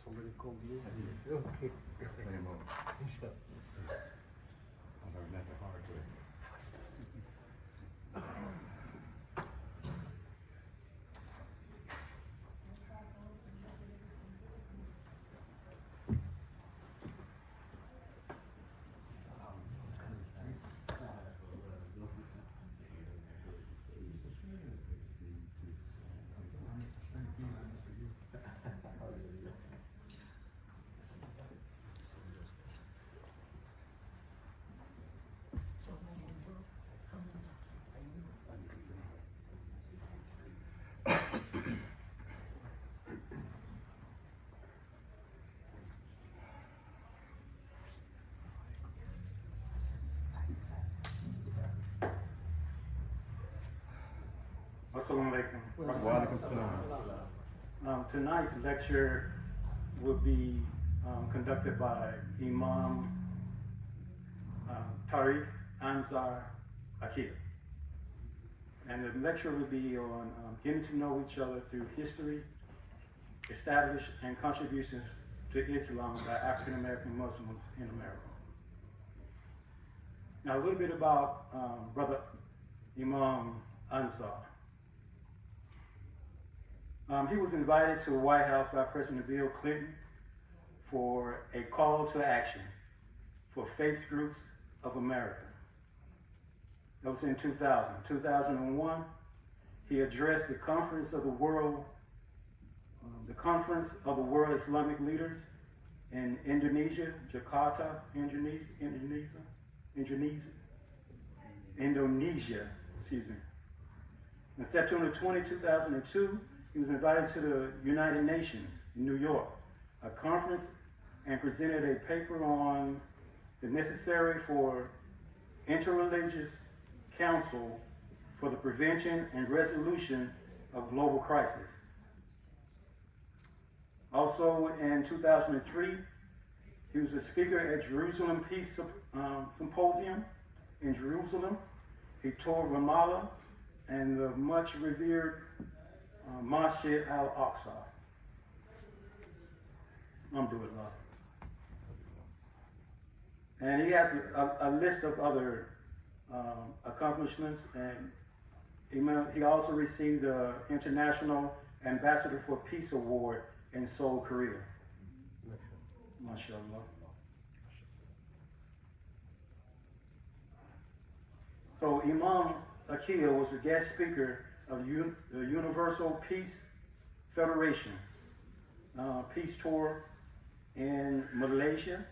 Somebody called me. Okay. I learned that the hard way. Assalamu alaikum. Wa alaikum salam. Tonight's lecture will be conducted by Imam Tariq, Ansaar, Aquil. And the lecture will be on getting to know each other through history, established and contributions to Islam by African American Muslims in America. Now a little bit about Brother Imam Ansaar. He was invited to the White House by President Bill Clinton for a call to action for faith groups of America. That was in 2000. 2001, he addressed the Conference of the World Islamic Leaders in Indonesia, Jakarta, Indonesia, excuse me. On September 20, 2002, he was invited to the United Nations in New York, a conference, and presented a paper on the necessary for interreligious council for the prevention and resolution of global crisis. Also in 2003, he was a speaker at Jerusalem Peace Symposium in Jerusalem. He toured Ramallah and the much revered Masjid al-Aqsa. Alhamdulillah. And he has a list of other accomplishments, and he also received the International Ambassador for Peace Award in Seoul, Korea. MashaAllah. So Imam Aquil was a guest speaker of the Universal Peace Federation peace tour in Malaysia.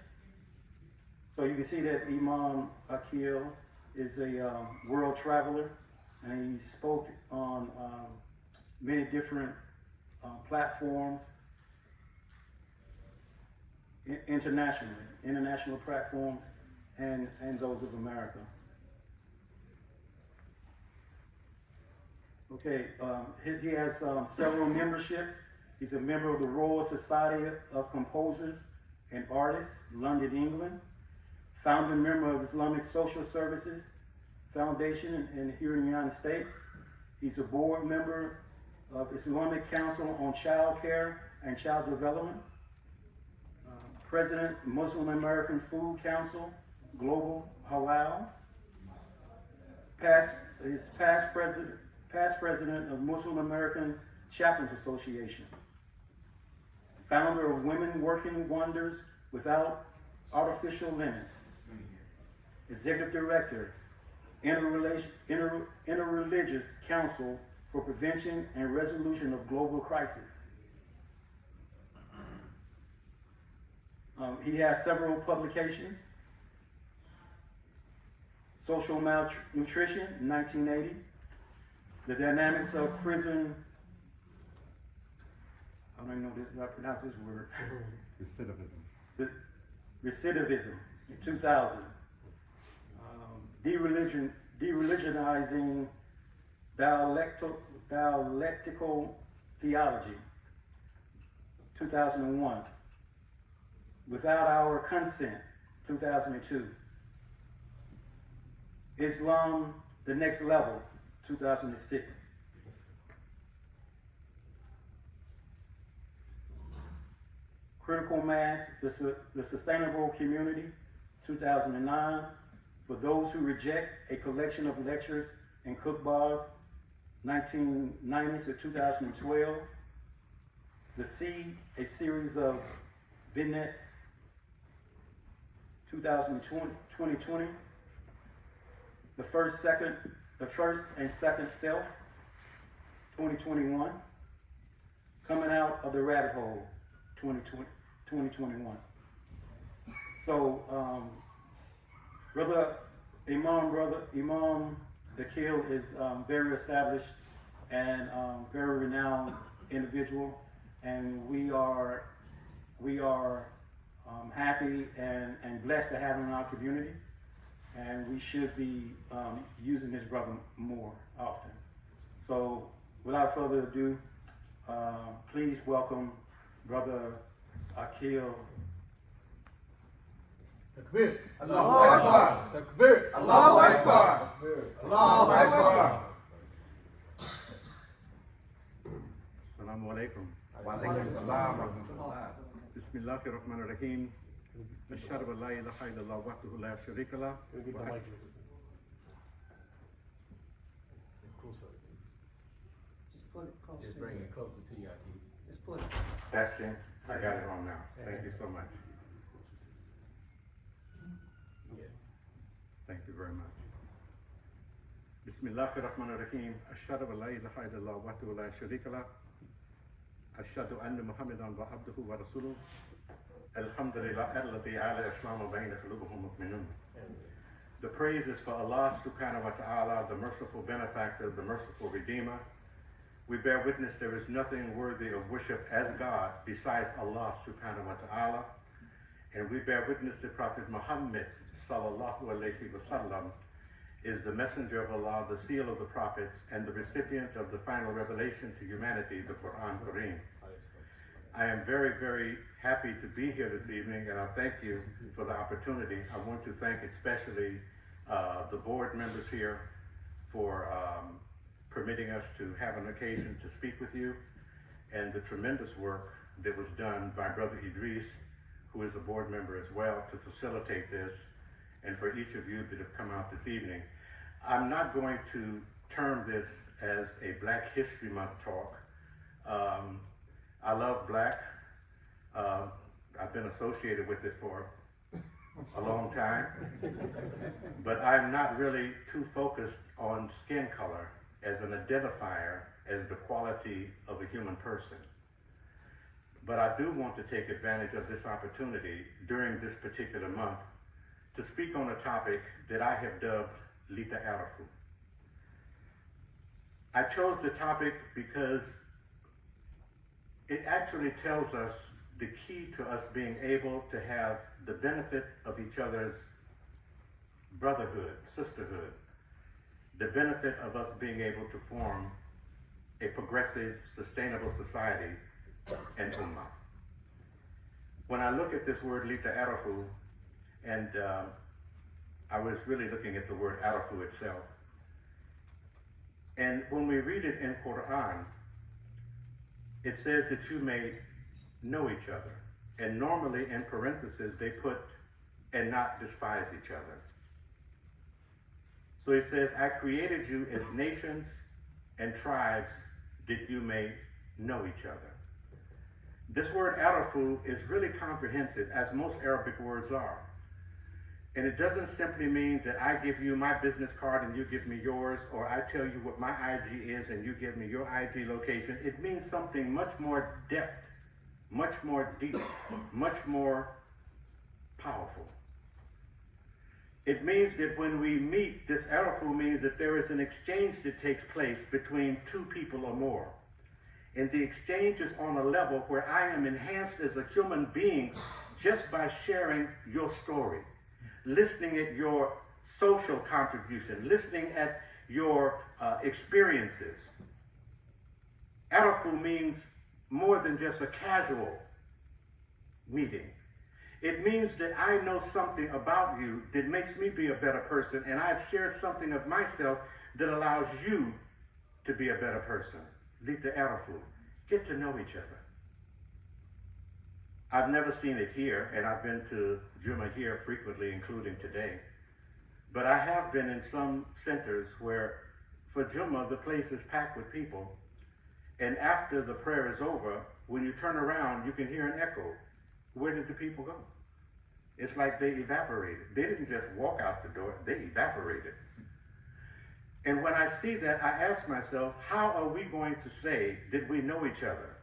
So you can see that Imam Aquil is a world traveler, and he spoke on many different platforms international platforms, and those of America. Okay, he has several memberships. He's a member of the Royal Society of Composers and Artists, London, England, founding member of Islamic Social Services Foundation here in the United States. He's a board member of Islamic Council on Child Care and Child Development, President, Muslim American Food Council, Global Halal, past president of Muslim American Chaplains Association, founder of Women Working Wonders Without Artificial Limits, executive director, Interreligious Council for Prevention and Resolution of Global Crisis. He has several publications. Social Malnutrition, 1980. The Dynamics of Prison, I don't even know how to pronounce this word. Recidivism, 2000. Dereligionizing dialectical theology, 2001. Without Our Consent, 2002. Islam, The Next Level, 2006. Critical Mass, the Sustainable Community, 2009. For Those Who Reject, a collection of lectures and cookbars, 1990 to 2012. The Seed, a series of vignettes, 2020. The First and Second Self, 2021. Coming Out of the Rabbit Hole, 2021. So, Imam Aquil is very established and very renowned individual, and we are happy and blessed to have him in our community, and we should be using his brother more often. So, without further ado, please welcome Brother Aquil. Takbir. Allahu Akbar. Takbir. Allahu Akbar. Allahu Akbar. Assalamu alaikum. Wa alaikum assalam wa rahmatullah. Bismillahir Rahmanir Rahim. Ashhadu an la ilaha illallah wahdahu la sharika lah. Just bring it closer to you, Aquil. Just put it. Testing. I got it on now. Thank you so much. Thank you very much. Bismillahir Rahmanir Rahim. Ashhadu an la ilaha illallah wahdahu la sharika lah. Ashhadu anna Muhammadan wa abduhu wa rasuluh. Alhamdulillah alladhi ala islamu bayna qulubuhum mu'minun. The praise is for Allah subhanahu wa ta'ala, the merciful benefactor, the merciful redeemer. We bear witness there is nothing worthy of worship as God besides Allah subhanahu wa ta'ala. And we bear witness that Prophet Muhammad sallallahu alayhi wa sallam is the messenger of Allah, the seal of the prophets, and the recipient of the final revelation to humanity, the Quran Kareem. I am very, very happy to be here this evening, and I thank you for the opportunity. I want to thank especially the board members here for permitting us to have an occasion to speak with you, and the tremendous work that was done by Brother Idris, who is a board member as well, to facilitate this, and for each of you that have come out this evening. I'm not going to term this as a Black History Month talk. I love black. I've been associated with it for a long time, but I'm not really too focused on skin color as an identifier as the quality of a human person. But I do want to take advantage of this opportunity during this particular month to speak on a topic that I have dubbed Lita Arafu. I chose the topic because it actually tells us the key to us being able to have the benefit of each other's brotherhood, sisterhood, the benefit of us being able to form a progressive, sustainable society and ummah. When I look at this word Lita Arafu, and I was really looking at the word Arafu itself, and when we read it in Quran, it says that you may know each other. And normally in parentheses, they put, and not despise each other. So it says, I created you as nations and tribes that you may know each other. This word Arafu is really comprehensive, as most Arabic words are. And it doesn't simply mean that I give you my business card and you give me yours, or I tell you what my IG is and you give me your IG location. It means something much more depth, much more deep, much more powerful. It means that when we meet, this Arafu means that there is an exchange that takes place between two people or more. And the exchange is on a level where I am enhanced as a human being just by sharing your story, listening at your social contribution, listening at your experiences. Arafu means more than just a casual meeting. It means that I know something about you that makes me be a better person, and I've shared something of myself that allows you to be a better person. Lita Arafu. Get to know each other. I've never seen it here, and I've been to Jummah here frequently, including today. But I have been in some centers where for Jummah, the place is packed with people. And after the prayer is over, when you turn around, you can hear an echo. Where did the people go? It's like they evaporated. They didn't just walk out the door, they evaporated. And when I see that, I ask myself, how are we going to say that we know each other?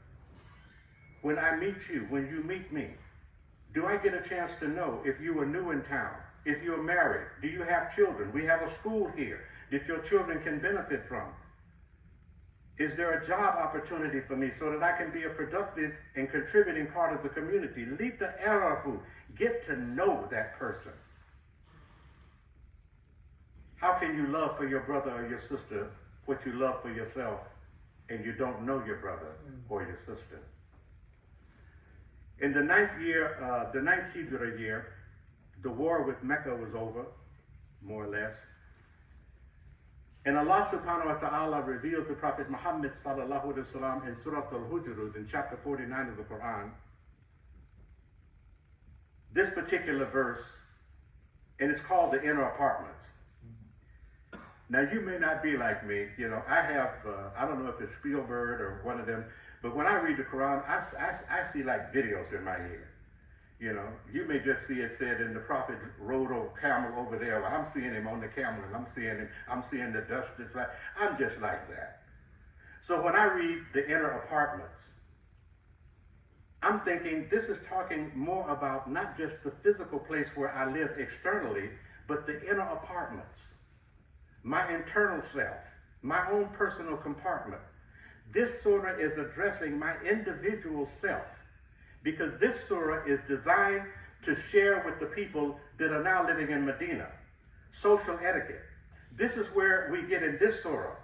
When I meet you, when you meet me, do I get a chance to know if you are new in town, if you're married, do you have children? We have a school here that your children can benefit from. Is there a job opportunity for me so that I can be a productive and contributing part of the community? Leave the arafu. Get to know that person. How can you love for your brother or your sister what you love for yourself and you don't know your brother or your sister? In the ninth Hijrah year, the war with Mecca was over, more or less. And Allah subhanahu wa ta'ala revealed to Prophet Muhammad sallallahu alaihi wasallam in Surah Al-Hujr in chapter 49 of the Quran, this particular verse, and it's called the inner apartments. Now you may not be like me, you know, I have, I don't know if it's Spielberg or one of them, but when I read the Quran, I see like videos in my head. You know, you may just see it said, and the prophet rode a camel over there. Well, I'm seeing him on the camel, and I'm seeing the dust. It's like, I'm just like that. So when I read the inner apartments, I'm thinking this is talking more about not just the physical place where I live externally, but the inner apartments, my internal self, my own personal compartment. This surah is addressing my individual self, because this surah is designed to share with the people that are now living in Medina. Social etiquette. This is where we get in this surah.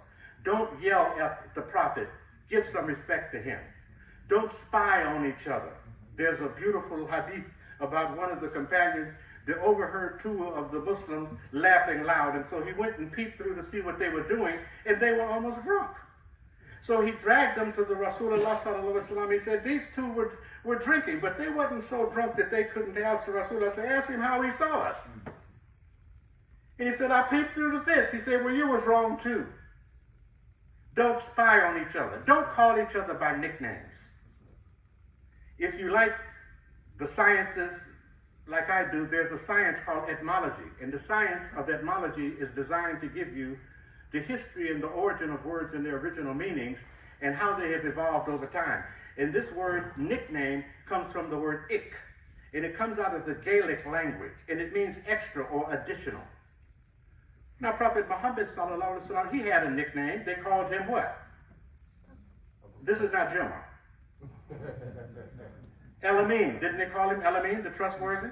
Don't yell at the prophet. Give some respect to him. Don't spy on each other. There's a beautiful hadith about one of the companions that overheard two of the Muslims laughing loud, and so he went and peeped through to see what they were doing, and they were almost drunk. So he dragged them to the Rasulullah sallallahu alaihi wasallam. He said, these two were drinking, but they wasn't so drunk that they couldn't answer Rasulullah. So ask him how he saw us. And he said, I peeped through the fence. He said, well, you was wrong too. Don't spy on each other. Don't call each other by nicknames. If you like the sciences, like I do, there's a science called etymology. And the science of etymology is designed to give you the history and the origin of words and their original meanings and how they have evolved over time. And this word nickname comes from the word ik, and it comes out of the Gaelic language, and it means extra or additional. Now, Prophet Muhammad sallallahu alaihi wasallam, he had a nickname. They called him what? This is not Jummah. El-Amin. Didn't they call him El-Amin, the trustworthy?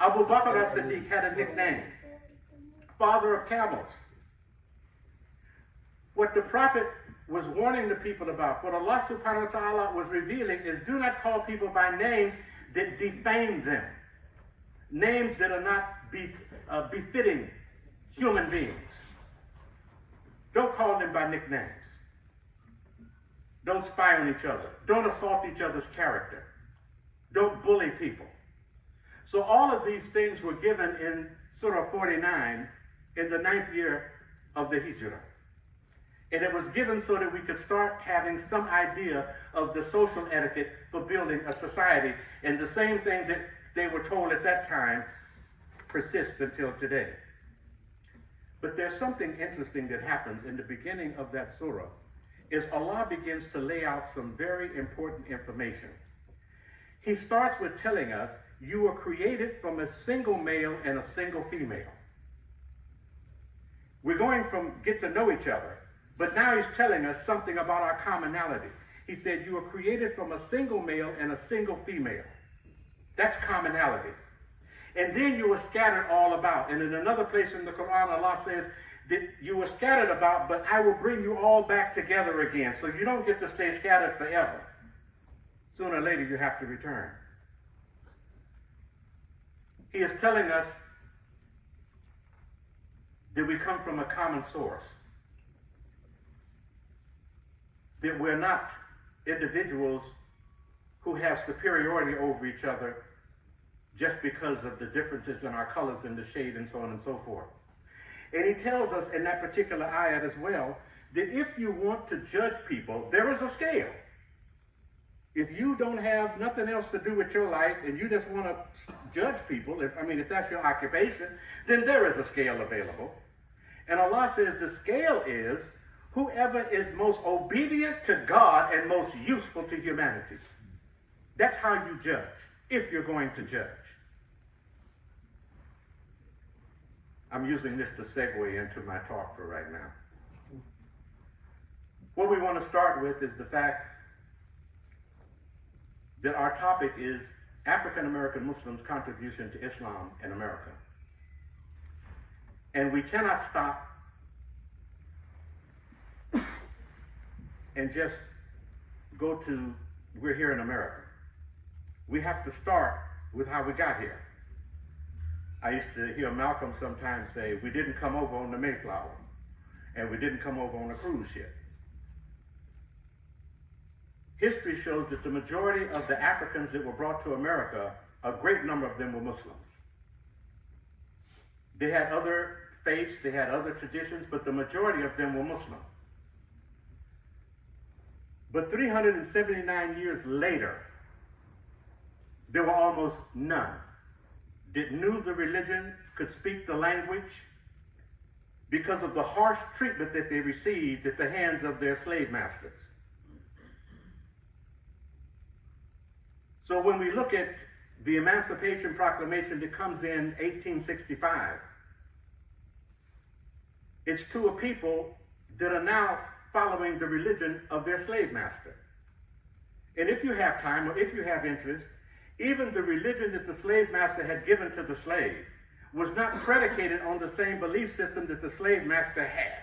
Abu Bakr as-Siddiq had a nickname, father of camels. What the Prophet was warning the people about, what Allah subhanahu wa ta'ala was revealing, is do not call people by names that defame them. Names that are not befitting human beings. Don't call them by nicknames. Don't spy on each other. Don't assault each other's character. Don't bully people. So all of these things were given in Surah 49 in the 9th year of the Hijrah. And it was given so that we could start having some idea of the social etiquette for building a society. And the same thing that they were told at that time persists until today. But there's something interesting that happens in the beginning of that surah, is Allah begins to lay out some very important information. He starts with telling us, you were created from a single male and a single female. We're going from get to know each other, but now he's telling us something about our commonality. He said, you were created from a single male and a single female. That's commonality. And then you were scattered all about. And in another place in the Quran, Allah says that you were scattered about, but I will bring you all back together again. So you don't get to stay scattered forever. Sooner or later, you have to return. He is telling us that we come from a common source. That we're not individuals who have superiority over each other just because of the differences in our colors and the shade and so on and so forth. And he tells us in that particular ayat as well, that if you want to judge people, there is a scale. If you don't have nothing else to do with your life and you just want to judge people, if that's your occupation, then there is a scale available. And Allah says the scale is whoever is most obedient to God and most useful to humanity. That's how you judge, if you're going to judge. I'm using this to segue into my talk for right now. What we want to start with is the fact that our topic is African American Muslims' contribution to Islam in America. And we cannot stop and just go to, we're here in America. We have to start with how we got here. I used to hear Malcolm sometimes say, we didn't come over on the Mayflower, and we didn't come over on a cruise ship. History shows that the majority of the Africans that were brought to America, a great number of them were Muslims. They had other faiths, they had other traditions, but the majority of them were Muslim. But 379 years later, there were almost none that knew the religion, could speak the language, because of the harsh treatment that they received at the hands of their slave masters. So when we look at the Emancipation Proclamation that comes in 1865, it's to a people that are now following the religion of their slave master. And if you have time, or if you have interest, even the religion that the slave master had given to the slave was not predicated on the same belief system that the slave master had.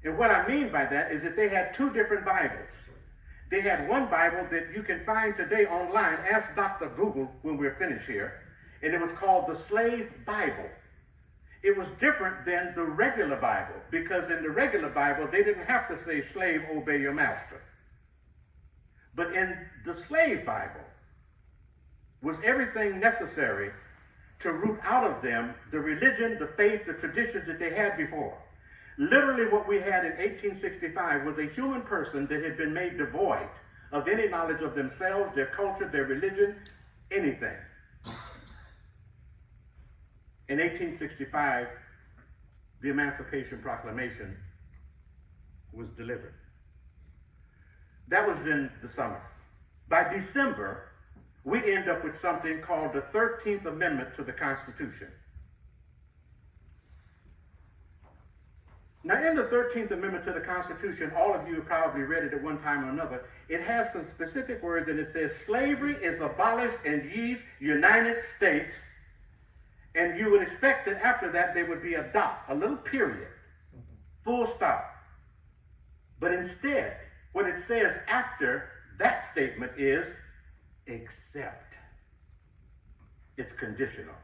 And what I mean by that is that they had two different Bibles. They had one Bible that you can find today online. Ask Dr. Google when we're finished here. And it was called the Slave Bible. It was different than the regular Bible, because in the regular Bible, they didn't have to say, slave, obey your master. But in the Slave Bible was everything necessary to root out of them the religion, the faith, the traditions that they had before. Literally what we had in 1865 was a human person that had been made devoid of any knowledge of themselves, their culture, their religion, anything. In 1865, the Emancipation Proclamation was delivered. That was in the summer. By December, we end up with something called the 13th Amendment to the Constitution. Now, in the 13th Amendment to the Constitution, all of you have probably read it at one time or another. It has some specific words, and it says, slavery is abolished in these United States. And you would expect that after that there would be a dot, a little period, full stop. But instead, what it says after that statement is, except. It's conditional.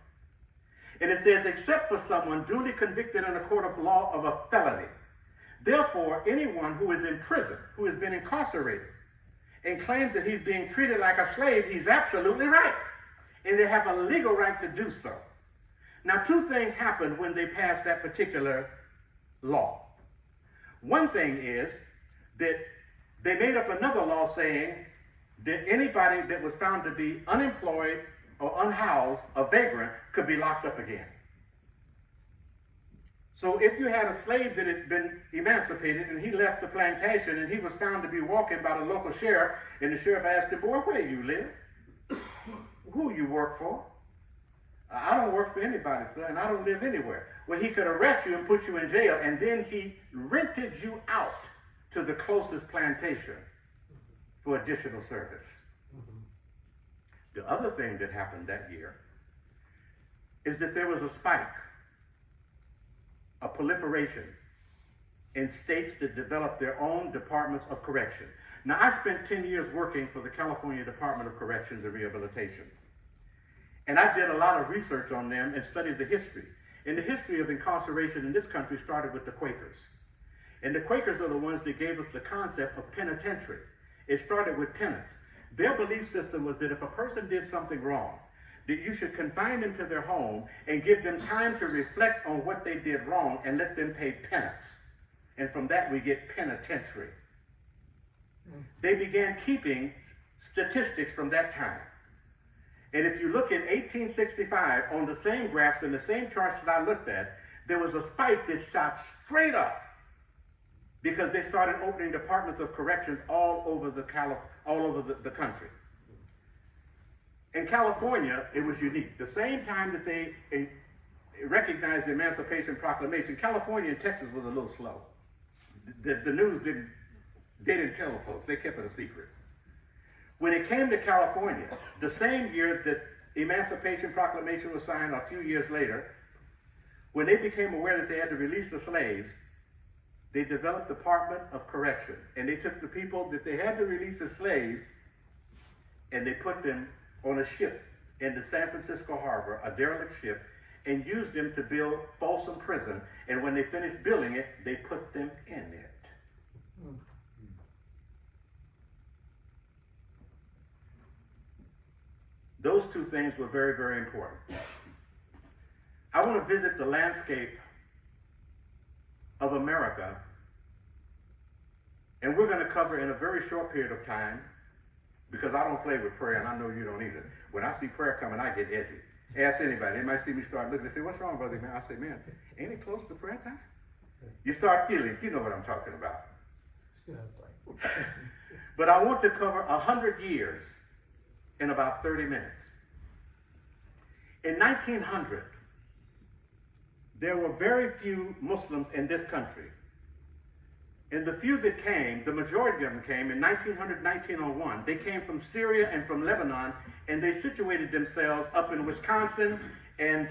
And it says, except for someone duly convicted in a court of law of a felony. Therefore, anyone who is in prison, who has been incarcerated, and claims that he's being treated like a slave, he's absolutely right. And they have a legal right to do so. Now, two things happened when they passed that particular law. One thing is that they made up another law saying that anybody that was found to be unemployed or unhoused, a vagrant, could be locked up again. So if you had a slave that had been emancipated and he left the plantation and he was found to be walking by the local sheriff, and the sheriff asked him, boy, where you live? Who you work for? I don't work for anybody, sir, and I don't live anywhere. Well, he could arrest you and put you in jail, and then he rented you out to the closest plantation for additional service. The other thing that happened that year is that there was a spike, a proliferation in states that developed their own departments of correction. Now, I spent 10 years working for the California Department of Corrections and Rehabilitation. And I did a lot of research on them and studied the history. And the history of incarceration in this country started with the Quakers. And the Quakers are the ones that gave us the concept of penitentiary. It started with penance. Their belief system was that if a person did something wrong, that you should confine them to their home and give them time to reflect on what they did wrong and let them pay penance. And from that we get penitentiary. They began keeping statistics from that time. And if you look at 1865, on the same graphs and the same charts that I looked at, there was a spike that shot straight up because they started opening departments of corrections all over the country. In California, it was unique. The same time that they recognized the Emancipation Proclamation, California and Texas was a little slow. The news didn't tell the folks. They kept it a secret. When it came to California, the same year that Emancipation Proclamation was signed, a few years later, when they became aware that they had to release the slaves, they developed Department of Corrections. And they took the people that they had to release as slaves and they put them on a ship in the San Francisco harbor, a derelict ship, and used them to build Folsom Prison. And when they finished building it, they put them in it. Those two things were very, very important. I want to visit the landscape of America, and we're going to cover in a very short period of time, because I don't play with prayer, and I know you don't either. When I see prayer coming, I get edgy. Ask anybody. They might see me start looking and say, "What's wrong, brother, man?" I say, "Man, ain't it close to prayer time?" You start feeling, you know what I'm talking about. But I want to cover 100 years in about 30 minutes. In 1900, there were very few Muslims in this country. And the few that came, the majority of them came in 1900, 1901. They came from Syria and from Lebanon, and they situated themselves up in Wisconsin and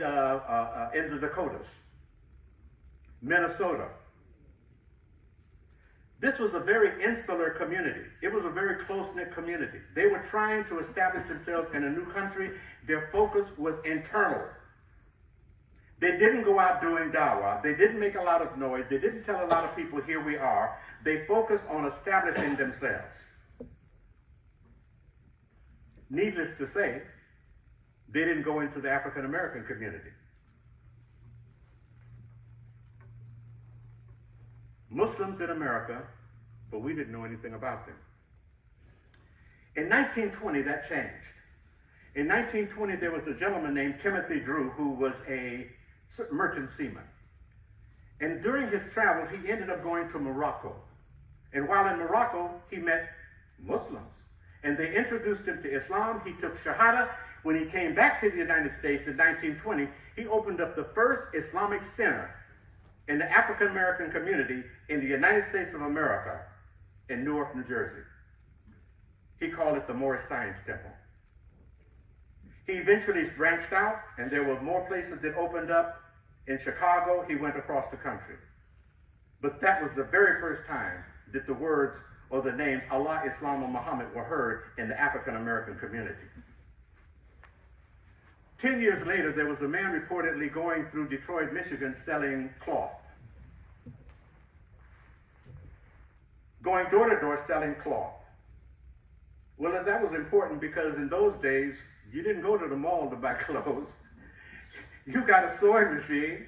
in the Dakotas, Minnesota. This was a very insular community. It was a very close-knit community. They were trying to establish themselves in a new country. Their focus was internal. They didn't go out doing dawah. They didn't make a lot of noise. They didn't tell a lot of people, here we are. They focused on establishing themselves. Needless to say, they didn't go into the African American community. Muslims in America, but we didn't know anything about them. In 1920, that changed. In 1920, there was a gentleman named Timothy Drew who was a merchant seaman. And during his travels, he ended up going to Morocco. And while in Morocco, he met Muslims. And they introduced him to Islam. He took Shahada. When he came back to the United States in 1920, he opened up the first Islamic center in the African American community in the United States of America in Newark, New Jersey. He called it the Moorish Science Temple. He eventually branched out, and there were more places that opened up. In Chicago, he went across the country. But that was the very first time that the words or the names Allah, Islam, and Muhammad were heard in the African American community. 10 years later, there was a man reportedly going through Detroit, Michigan, selling cloth. Going door to door selling cloth. Well, that was important because in those days, you didn't go to the mall to buy clothes. You got a sewing machine,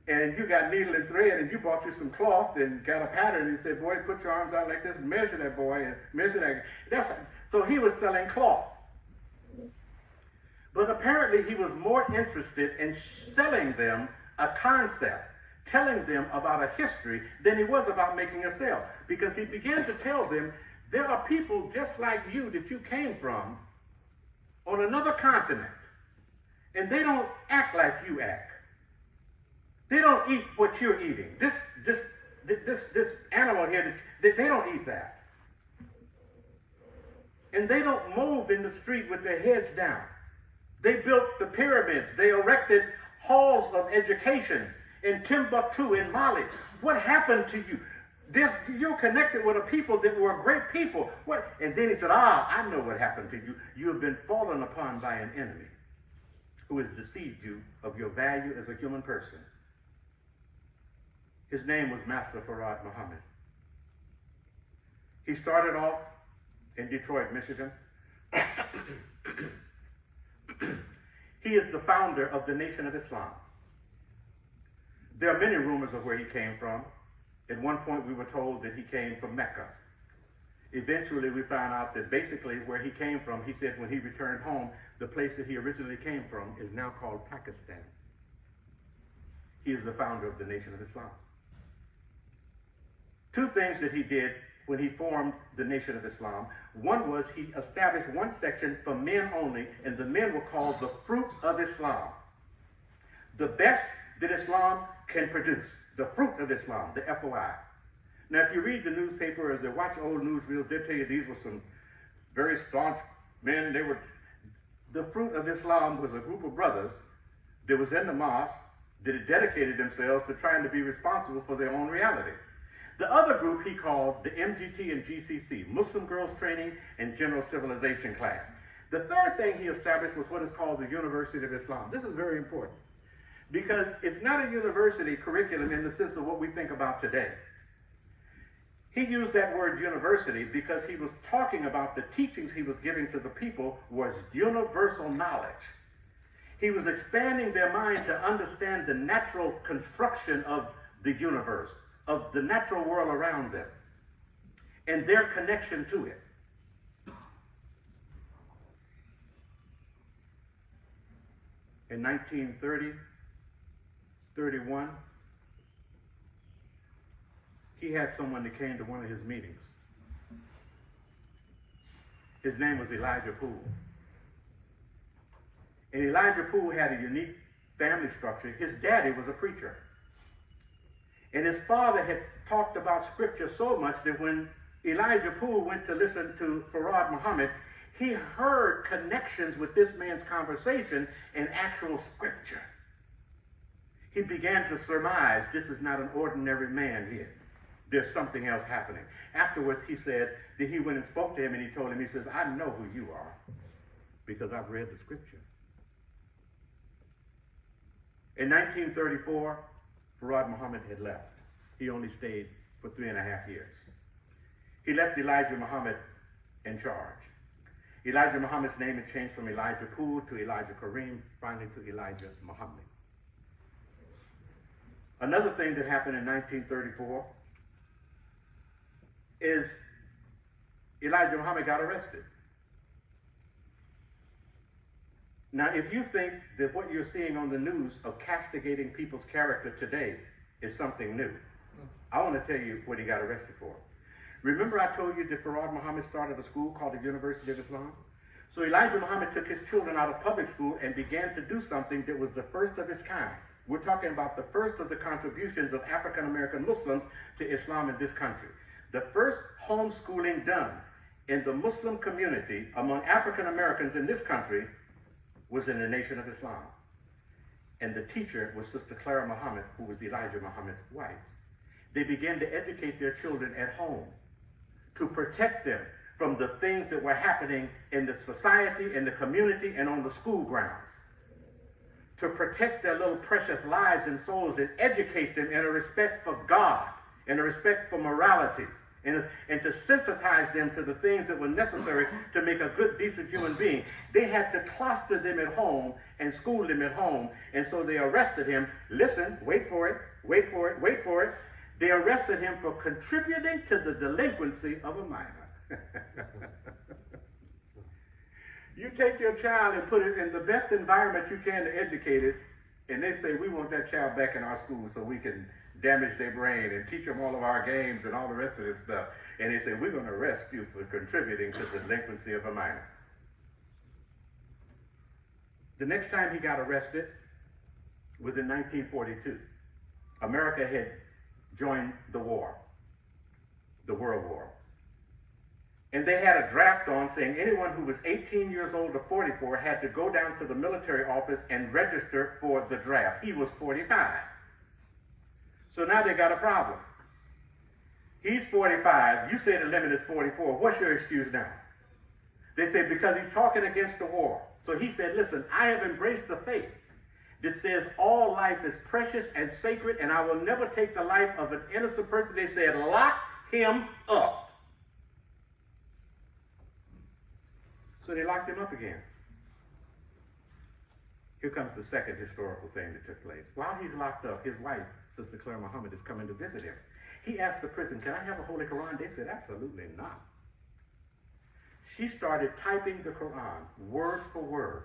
and you got needle and thread, and you bought you some cloth and got a pattern, and you said, boy, put your arms out like this and measure that boy, and measure that. So he was selling cloth. But apparently he was more interested in selling them a concept, telling them about a history, than he was about making a sale. Because he began to tell them, there are people just like you that you came from on another continent, and they don't act like you act. They don't eat what you're eating. This animal here, they don't eat that. And they don't move in the street with their heads down. They built the pyramids. They erected halls of education in Timbuktu, in Mali. What happened to you? You're connected with a people that were a great people. What? And then he said, I know what happened to you. You have been fallen upon by an enemy who has deceived you of your value as a human person. His name was Master Farad Muhammad. He started off in Detroit, Michigan. He is the founder of the Nation of Islam. There are many rumors of where he came from. At one point, we were told that he came from Mecca. Eventually, we found out that basically where he came from, he said when he returned home, the place that he originally came from is now called Pakistan. He is the founder of the Nation of Islam. Two things that he did when he formed the Nation of Islam. One was he established one section for men only, and the men were called the fruit of Islam. The best that Islam can produce, the fruit of Islam, the FOI. Now, if you read the newspaper, as they watch old newsreels, they'll tell you these were some very staunch men. The fruit of Islam was a group of brothers that was in the mosque that had dedicated themselves to trying to be responsible for their own reality. The other group he called the MGT and GCC, Muslim Girls Training and General Civilization Class. The third thing he established was what is called the University of Islam. This is very important because it's not a university curriculum in the sense of what we think about today. He used that word university because he was talking about the teachings he was giving to the people was universal knowledge. He was expanding their mind to understand the natural construction of the universe, of the natural world around them, and their connection to it. In 1930, 31, he had someone that came to one of his meetings. His name was Elijah Poole. And Elijah Poole had a unique family structure. His daddy was a preacher. And his father had talked about scripture so much that when Elijah Poole went to listen to Farad Muhammad, he heard connections with this man's conversation in actual scripture. He began to surmise this is not an ordinary man here. There's something else happening. Afterwards, he said that he went and spoke to him and he told him, he says, I know who you are because I've read the scripture. In 1934, Farad Muhammad had left. He only stayed for 3.5 years. He left Elijah Muhammad in charge. Elijah Muhammad's name had changed from Elijah Poole to Elijah Kareem, finally to Elijah Muhammad. Another thing that happened in 1934 is Elijah Muhammad got arrested. Now, if you think that what you're seeing on the news of castigating people's character today is something new, I want to tell you what he got arrested for. Remember I told you that Farad Muhammad started a school called the University of Islam? So Elijah Muhammad took his children out of public school and began to do something that was the first of its kind. We're talking about the first of the contributions of African American Muslims to Islam in this country. The first homeschooling done in the Muslim community among African Americans in this country was in the Nation of Islam. And the teacher was Sister Clara Muhammad, who was Elijah Muhammad's wife. They began to educate their children at home to protect them from the things that were happening in the society, in the community, and on the school grounds. To protect their little precious lives and souls and educate them in a respect for God, in a respect for morality, and to sensitize them to the things that were necessary to make a good, decent human being. They had to cluster them at home and school them at home, and so they arrested him. Listen, wait for it, wait for it, wait for it. They arrested him for contributing to the delinquency of a minor. You take your child and put it in the best environment you can to educate it, and they say, we want that child back in our school so we can damage their brain and teach them all of our games and all the rest of this stuff. And they say, we're going to arrest you for contributing to the delinquency of a minor. The next time he got arrested was in 1942. America had joined the war, the World War. And they had a draft on saying anyone who was 18 years old to 44 had to go down to the military office and register for the draft. He was 45. So now they got a problem. He's 45. You say the limit is 44. What's your excuse now? They say because he's talking against the war. So he said, listen, I have embraced the faith that says all life is precious and sacred, and I will never take the life of an innocent person. They said, lock him up. So they locked him up again. Here comes the second historical thing that took place. While he's locked up, his wife, Sister Claire Muhammad, is coming to visit him. He asked the prison, can I have a Holy Quran? They said, absolutely not. She started typing the Quran, word for word,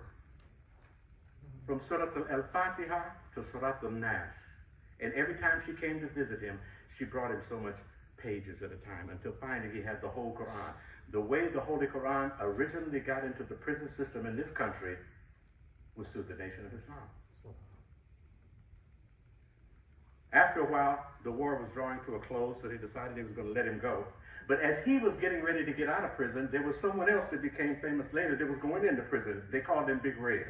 from Surah Al-Fatiha to Surah Al-Nas. And every time she came to visit him, she brought him so much pages at a time, until finally he had the whole Quran. The way the Holy Quran originally got into the prison system in this country was through the Nation of Islam. After a while, the war was drawing to a close, so they decided they was going to let him go. But as he was getting ready to get out of prison, there was someone else that became famous later that was going into prison. They called him Big Red.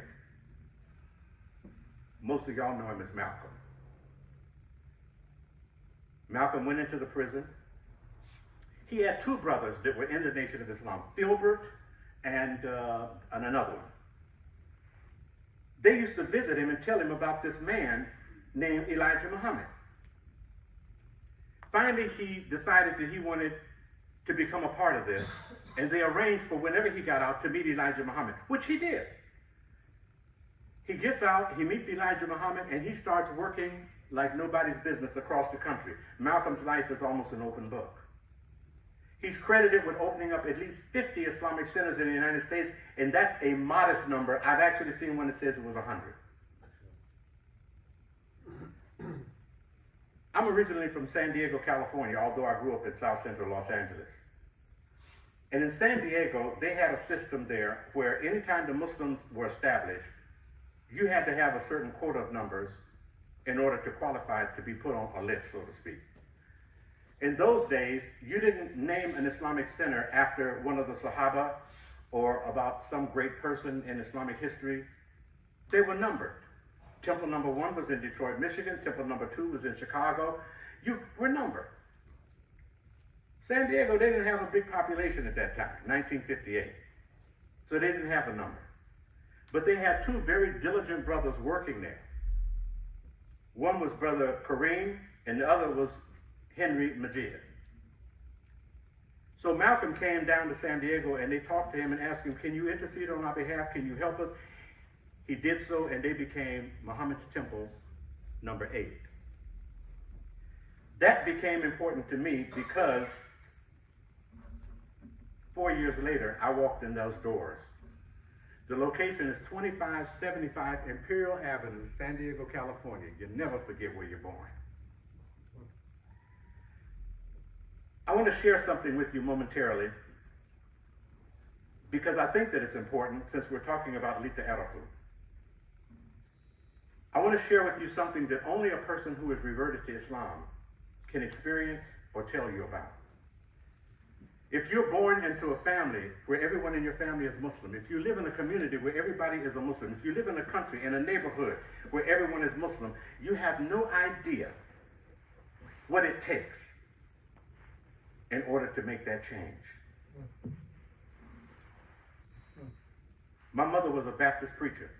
Most of y'all know him as Malcolm. Malcolm went into the prison. He had two brothers that were in the Nation of Islam, Filbert and another one. They used to visit him and tell him about this man named Elijah Muhammad. Finally, he decided that he wanted to become a part of this, and they arranged for whenever he got out to meet Elijah Muhammad, which he did. He gets out, he meets Elijah Muhammad, and he starts working like nobody's business across the country. Malcolm's life is almost an open book. He's credited with opening up at least 50 Islamic centers in the United States, and that's a modest number. I've actually seen one that says it was 100. I'm originally from San Diego, California, although I grew up in South Central Los Angeles. And in San Diego, they had a system there where anytime the Muslims were established, you had to have a certain quota of numbers in order to qualify to be put on a list, so to speak. In those days, you didn't name an Islamic center after one of the Sahaba or about some great person in Islamic history. They were numbered. Temple number 1 was in Detroit, Michigan. Temple number 2 was in Chicago. You were numbered. San Diego, they didn't have a big population at that time, 1958. So they didn't have a number. But they had two very diligent brothers working there. One was Brother Kareem, and the other was Henry Majid. So Malcolm came down to San Diego, and they talked to him and asked him, can you intercede on our behalf? Can you help us? He did so, and they became Muhammad's Temple number 8. That became important to me because 4 years later, I walked in those doors. The location is 2575 Imperial Avenue, San Diego, California. You never forget where you're born. I want to share something with you momentarily because I think that it's important since we're talking about Lita Arafu. I want to share with you something that only a person who is reverted to Islam can experience or tell you about. If you're born into a family where everyone in your family is Muslim, if you live in a community where everybody is a Muslim, if you live in a country, in a neighborhood where everyone is Muslim, you have no idea what it takes in order to make that change. My mother was a Baptist preacher.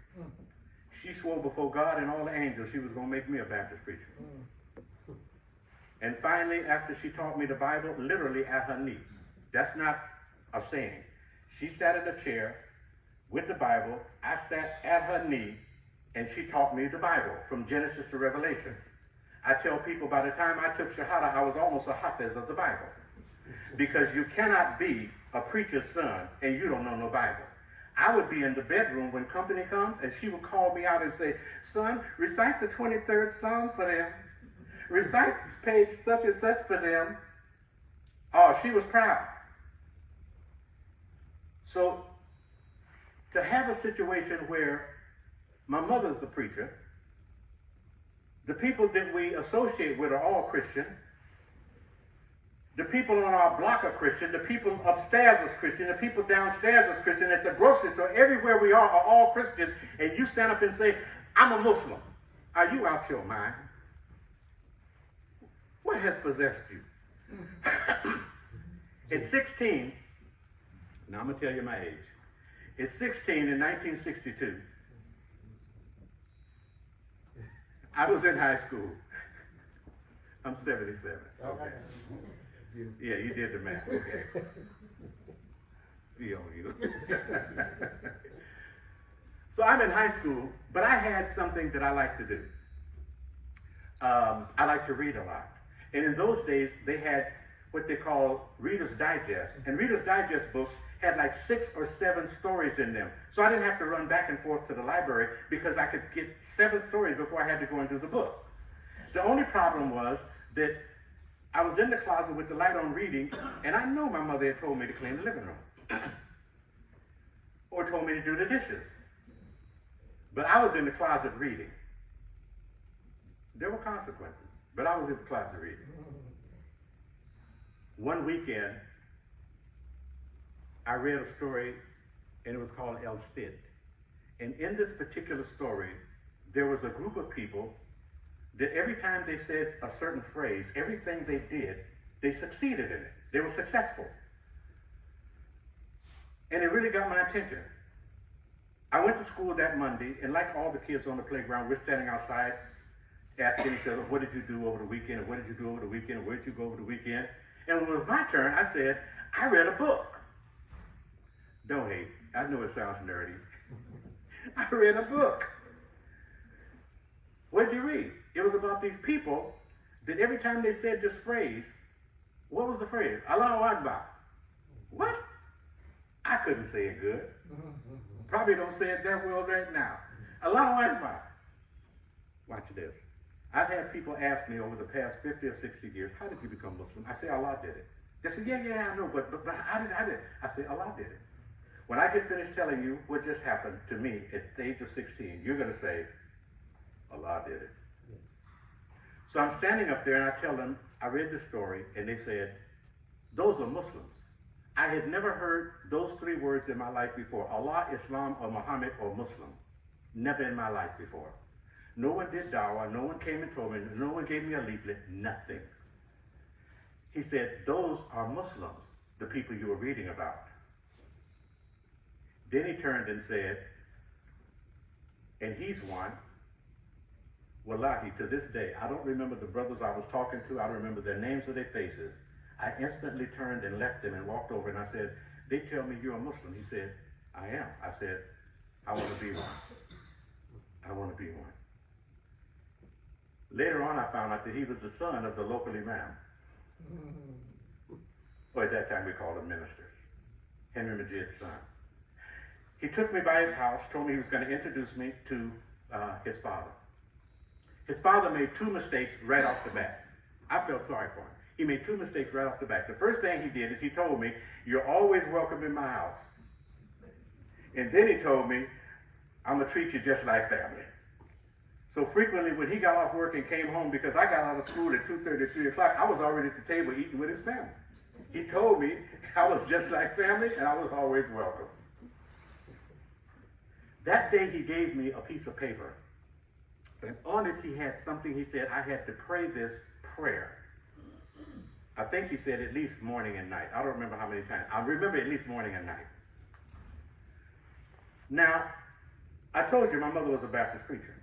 She swore before God and all the angels she was going to make me a Baptist preacher. And finally, after she taught me the Bible, literally at her knee. That's not a saying. She sat in a chair with the Bible. I sat at her knee, and she taught me the Bible from Genesis to Revelation. I tell people by the time I took Shahada, I was almost a hafiz of the Bible. Because you cannot be a preacher's son and you don't know no Bible. I would be in the bedroom when company comes, and she would call me out and say, son, recite the 23rd Psalm for them. Recite page such and such for them. Oh, she was proud. So, to have a situation where my mother's a preacher, the people that we associate with are all Christian, the people on our block are Christian, the people upstairs is Christian, the people downstairs is Christian, at the grocery store, everywhere we are all Christian, and you stand up and say, I'm a Muslim. Are you out your mind? What has possessed you? At 16, now I'm going to tell you my age. At 16 in 1962, I was in high school. I'm 77. Okay. Yeah, you did the math. Okay. be on you. So I'm in high school, but I had something that I like to do. I like to read a lot. And in those days, they had what they call Reader's Digest. And Reader's Digest books had like 6 or 7 stories in them. So I didn't have to run back and forth to the library because I could get 7 stories before I had to go and do the book. The only problem was that I was in the closet with the light on reading, and I know my mother had told me to clean the living room or told me to do the dishes. But I was in the closet reading. There were consequences, but I was in the closet reading. One weekend, I read a story, and it was called El Cid. And in this particular story, there was a group of people that every time they said a certain phrase, everything they did, they succeeded in it. They were successful. And it really got my attention. I went to school that Monday, and like all the kids on the playground, we're standing outside asking each other, what did you do over the weekend, and what did you do over the weekend, and where did you go over the weekend? And when it was my turn, I said, I read a book. Don't hate. I know it sounds nerdy. I read a book. What did you read? It was about these people that every time they said this phrase, what was the phrase? Allahu Akbar. What? I couldn't say it good. Probably don't say it that well right now. Allahu Akbar. Watch this. I've had people ask me over the past 50 or 60 years, how did you become Muslim? I say, Allah did it. They say, yeah, I know, but how did I? I say, Allah did it. When I get finished telling you what just happened to me at the age of 16, you're going to say, Allah did it. So I'm standing up there and I tell them, I read this story, and they said, those are Muslims. I had never heard those 3 words in my life before, Allah, Islam, or Muhammad, or Muslim. Never in my life before. No one did dawah, no one came and told me, no one gave me a leaflet, nothing. He said, those are Muslims, the people you were reading about. Then he turned and said, and he's one. Wallahi, to this day, I don't remember the brothers I was talking to, I don't remember their names or their faces. I instantly turned and left them and walked over, and I said, they tell me you're a Muslim. He said, I am. I said, I want to be one. I want to be one. Later on, I found out that he was the son of the local Imam. Or at that time, we called them ministers. Henry Majid's son. He took me by his house, told me he was going to introduce me to his father. His father made 2 mistakes right off the bat. I felt sorry for him. He made 2 mistakes right off the bat. The first thing he did is he told me, you're always welcome in my house. And then he told me, I'm going to treat you just like family. So frequently when he got off work and came home, because I got out of school at 2:30, 3 o'clock, I was already at the table eating with his family. He told me I was just like family and I was always welcome. That day he gave me a piece of paper. And on it he had something, he said I had to pray this prayer. I think he said at least morning and night. I don't remember how many times. I remember at least morning and night. Now, I told you my mother was a Baptist preacher.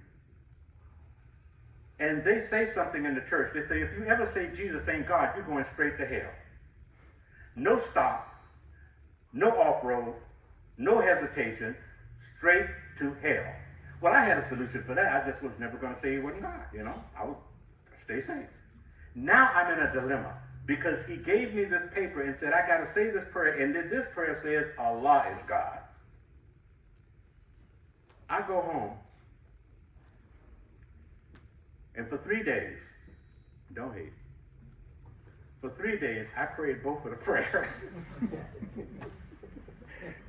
And they say something in the church. They say, if you ever say Jesus ain't God, you're going straight to hell. No stop, no off-road, no hesitation, straight to hell. Well, I had a solution for that. I just was never going to say he wasn't God, you know. I would stay safe. Now I'm in a dilemma because he gave me this paper and said, I got to say this prayer, and then this prayer says, Allah is God. I go home, and for 3 days, don't hate, for 3 days, I prayed both of the prayers.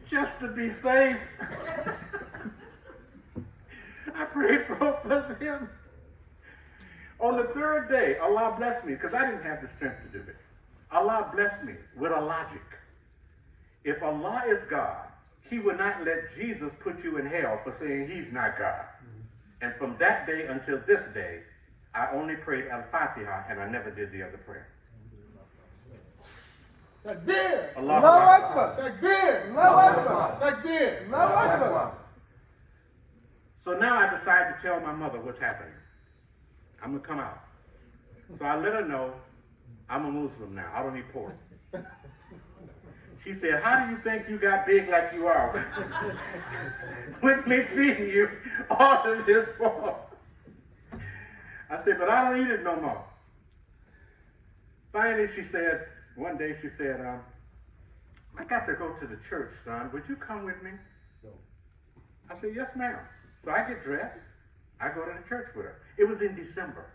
Just to be safe. I prayed both of them. On the 3rd day, Allah blessed me, because I didn't have the strength to do it. Allah blessed me with a logic. If Allah is God, he would not let Jesus put you in hell for saying he's not God. And from that day until this day, I only prayed Al-Fatiha and I never did the other prayer. Takbir! Allahu Akbar! Takbir! Allahu Akbar! Takbir! Allahu Akbar! So now I decided to tell my mother what's happening. I'm going to come out. So I let her know I'm a Muslim now. I don't eat pork. She said, how do you think you got big like you are? With me feeding you all of this for? I said, but I don't eat it no more. Finally, she said, one day she said, I got to go to the church, son. Would you come with me? No. I said, yes, ma'am. So I get dressed. I go to the church with her. It was in December.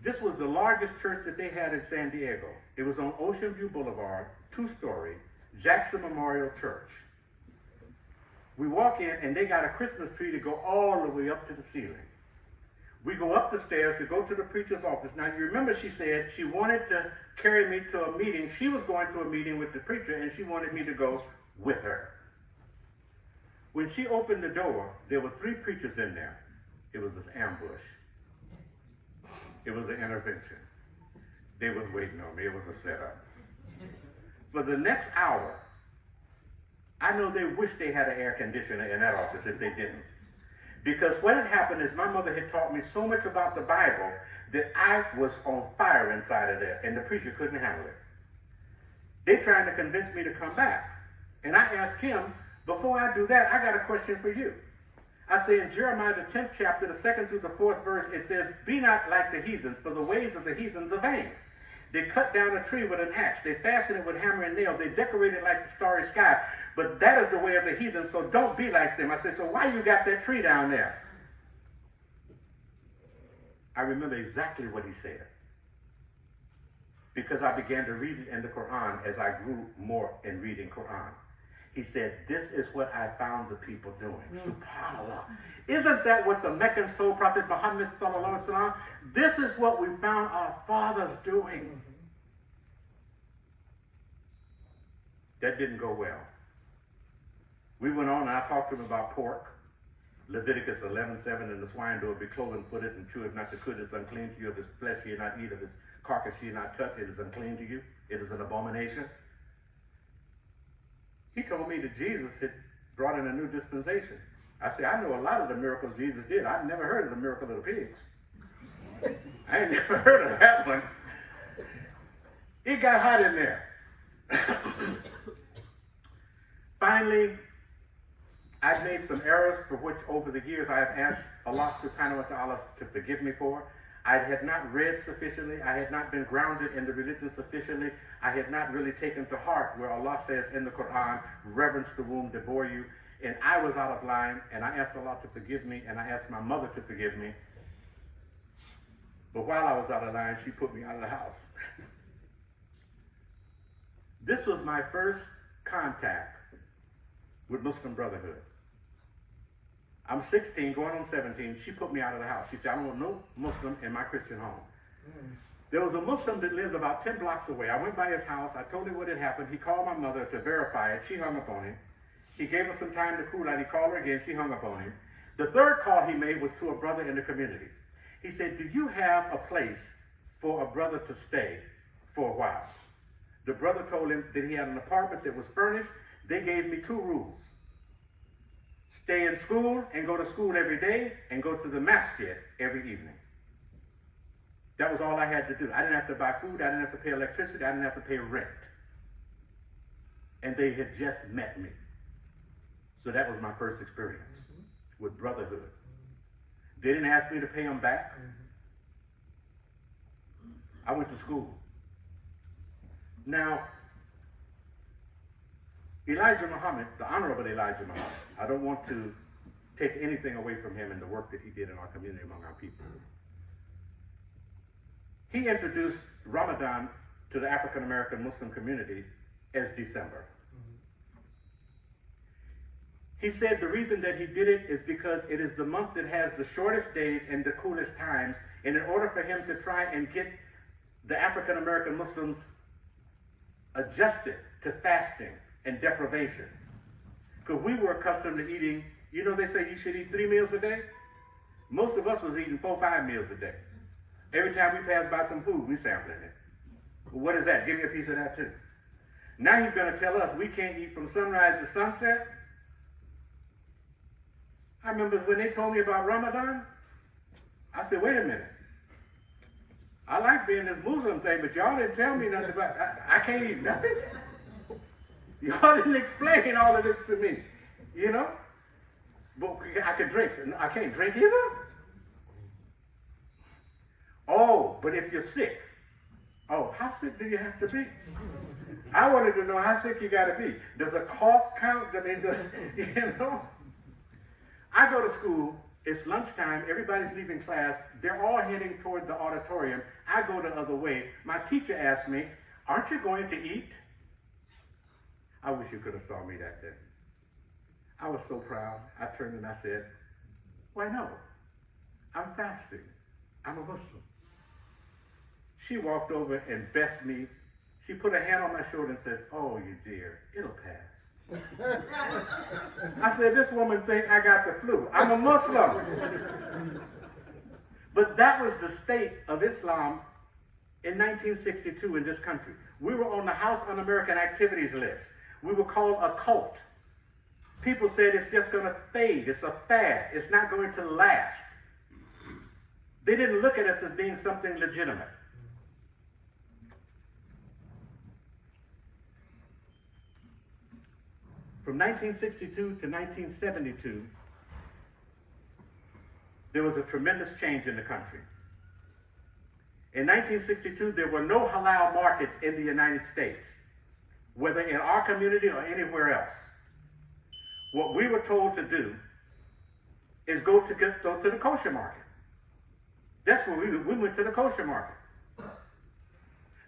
This was the largest church that they had in San Diego. It was on Ocean View Boulevard, 2-story, Jackson Memorial Church. We walk in, and they got a Christmas tree to go all the way up to the ceiling. We go up the stairs to go to the preacher's office. Now, you remember she said she wanted to carry me to a meeting. She was going to a meeting with the preacher, and she wanted me to go with her. When she opened the door, there were 3 preachers in there. It was this ambush. It was an intervention. They was waiting on me. It was a setup. For the next hour, I know they wished they had an air conditioner in that office if they didn't. Because what had happened is my mother had taught me so much about the Bible that I was on fire inside of there, and the preacher couldn't handle it. They trying to convince me to come back. And I asked him, before I do that, I got a question for you. I say in Jeremiah the 10th chapter, the 2nd through the 4th verse, it says, be not like the heathens, for the ways of the heathens are vain. They cut down a tree with an axe. They fasten it with hammer and nail. They decorate it like the starry sky. But that is the way of the heathens, so don't be like them. I said, so why you got that tree down there? I remember exactly what he said. Because I began to read it in the Quran as I grew more in reading Quran. He said, this is what I found the people doing. SubhanAllah. Isn't that what the Meccan soul prophet Muhammad sallallahu alaihi wasallam? This is what we found our fathers doing. That didn't go well. We went on and I talked to him about pork. Leviticus 11:7, and the swine will be cloven-footed and cheweth not the cud is unclean to you. Of his flesh ye not eat, of his carcass ye not touch. It is unclean to you. It is an abomination. He told me that Jesus had brought in a new dispensation. I said, I know a lot of the miracles Jesus did. I've never heard of the miracle of the pigs. I ain't never heard of that one. It got hot in there. Finally, I've made some errors for which over the years I have asked Allah subhanahu wa ta'ala to forgive me for. I had not read sufficiently. I had not been grounded in the religion sufficiently. I had not really taken to heart where Allah says in the Quran, reverence the womb that bore you. And I was out of line, and I asked Allah to forgive me, and I asked my mother to forgive me. But while I was out of line, she put me out of the house. This was my first contact with Muslim Brotherhood. I'm 16, going on 17. She put me out of the house. She said, I don't want no Muslim in my Christian home. There was a Muslim that lived about 10 blocks away. I went by his house. I told him what had happened. He called my mother to verify it. She hung up on him. He gave us some time to cool out. He called her again. She hung up on him. The third call he made was to a brother in the community. He said, do you have a place for a brother to stay for a while? The brother told him that he had an apartment that was furnished. They gave me 2 rules. Stay in school and go to school every day and go to the masjid every evening. That was all I had to do. I didn't have to buy food. I didn't have to pay electricity. I didn't have to pay rent. And they had just met me. So that was my first experience with brotherhood. They didn't ask me to pay them back. I went to school. Now, Elijah Muhammad, the Honorable Elijah Muhammad, I don't want to take anything away from him and the work that he did in our community among our people. He introduced Ramadan to the African American Muslim community as December. He said the reason that he did it is because it is the month that has the shortest days and the coolest times, and in order for him to try and get the African American Muslims adjusted to fasting and deprivation. Because we were accustomed to eating, you know, they say you should eat 3 meals a day. Most of us was eating 4 or 5 meals a day. Every time we pass by some food, we sampling it. Well, what is that? Give me a piece of that too. Now he's going to tell us we can't eat from sunrise to sunset. I remember when they told me about Ramadan, I said, wait a minute. I like being this Muslim thing, but y'all didn't tell me nothing about, I can't eat nothing. Y'all didn't explain all of this to me, you know? But I can drink. I can't drink either? Oh, but if you're sick. Oh, how sick do you have to be? I wanted to know how sick you got to be. Does a cough count? I mean, you know? I go to school. It's lunchtime. Everybody's leaving class. They're all heading toward the auditorium. I go the other way. My teacher asked me, aren't you going to eat? I wish you could have saw me that day. I was so proud. I turned and I said, why no? I'm fasting. I'm a Muslim. She walked over and blessed me. She put her hand on my shoulder and says, oh, you dear, it'll pass. I said, this woman thinks I got the flu. I'm a Muslim. But that was the state of Islam in 1962 in this country. We were on the House Un-American Activities list. We were called a cult. People said it's just going to fade. It's a fad. It's not going to last. They didn't look at us as being something legitimate. From 1962 to 1972, there was a tremendous change in the country. In 1962, there were no halal markets in the United States, whether in our community or anywhere else. What we were told to do is go to the kosher market. That's where we went to the kosher market.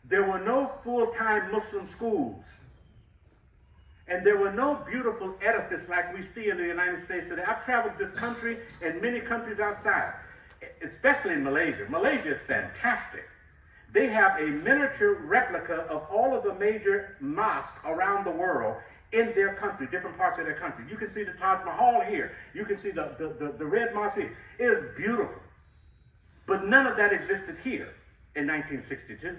There were no full-time Muslim schools. And there were no beautiful edifices like we see in the United States today. I've traveled this country and many countries outside, especially in Malaysia. Malaysia is fantastic. They have a miniature replica of all of the major mosques around the world in their country, different parts of their country. You can see the Taj Mahal here. You can see the Red Mosque here. It is beautiful. But none of that existed here in 1962.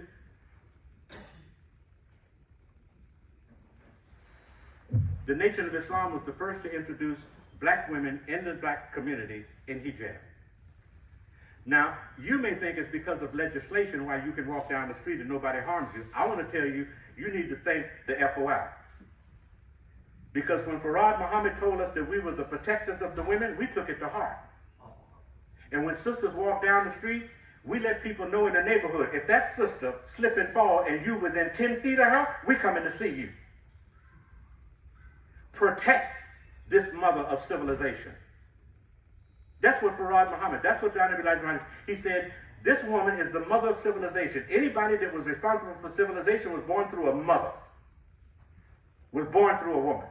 The Nation of Islam was the first to introduce black women in the black community in hijab. Now, you may think it's because of legislation why you can walk down the street and nobody harms you. I want to tell you, you need to thank the FOI. Because when Farad Muhammad told us that we were the protectors of the women, we took it to heart. And when sisters walk down the street, we let people know in the neighborhood, if that sister slip and fall and you within 10 feet of her, we coming to see you. Protect this mother of civilization. That's what Farad Muhammad, that's what John Elijah Muhammad, he said, this woman is the mother of civilization. Anybody that was responsible for civilization was born through a mother, was born through a woman.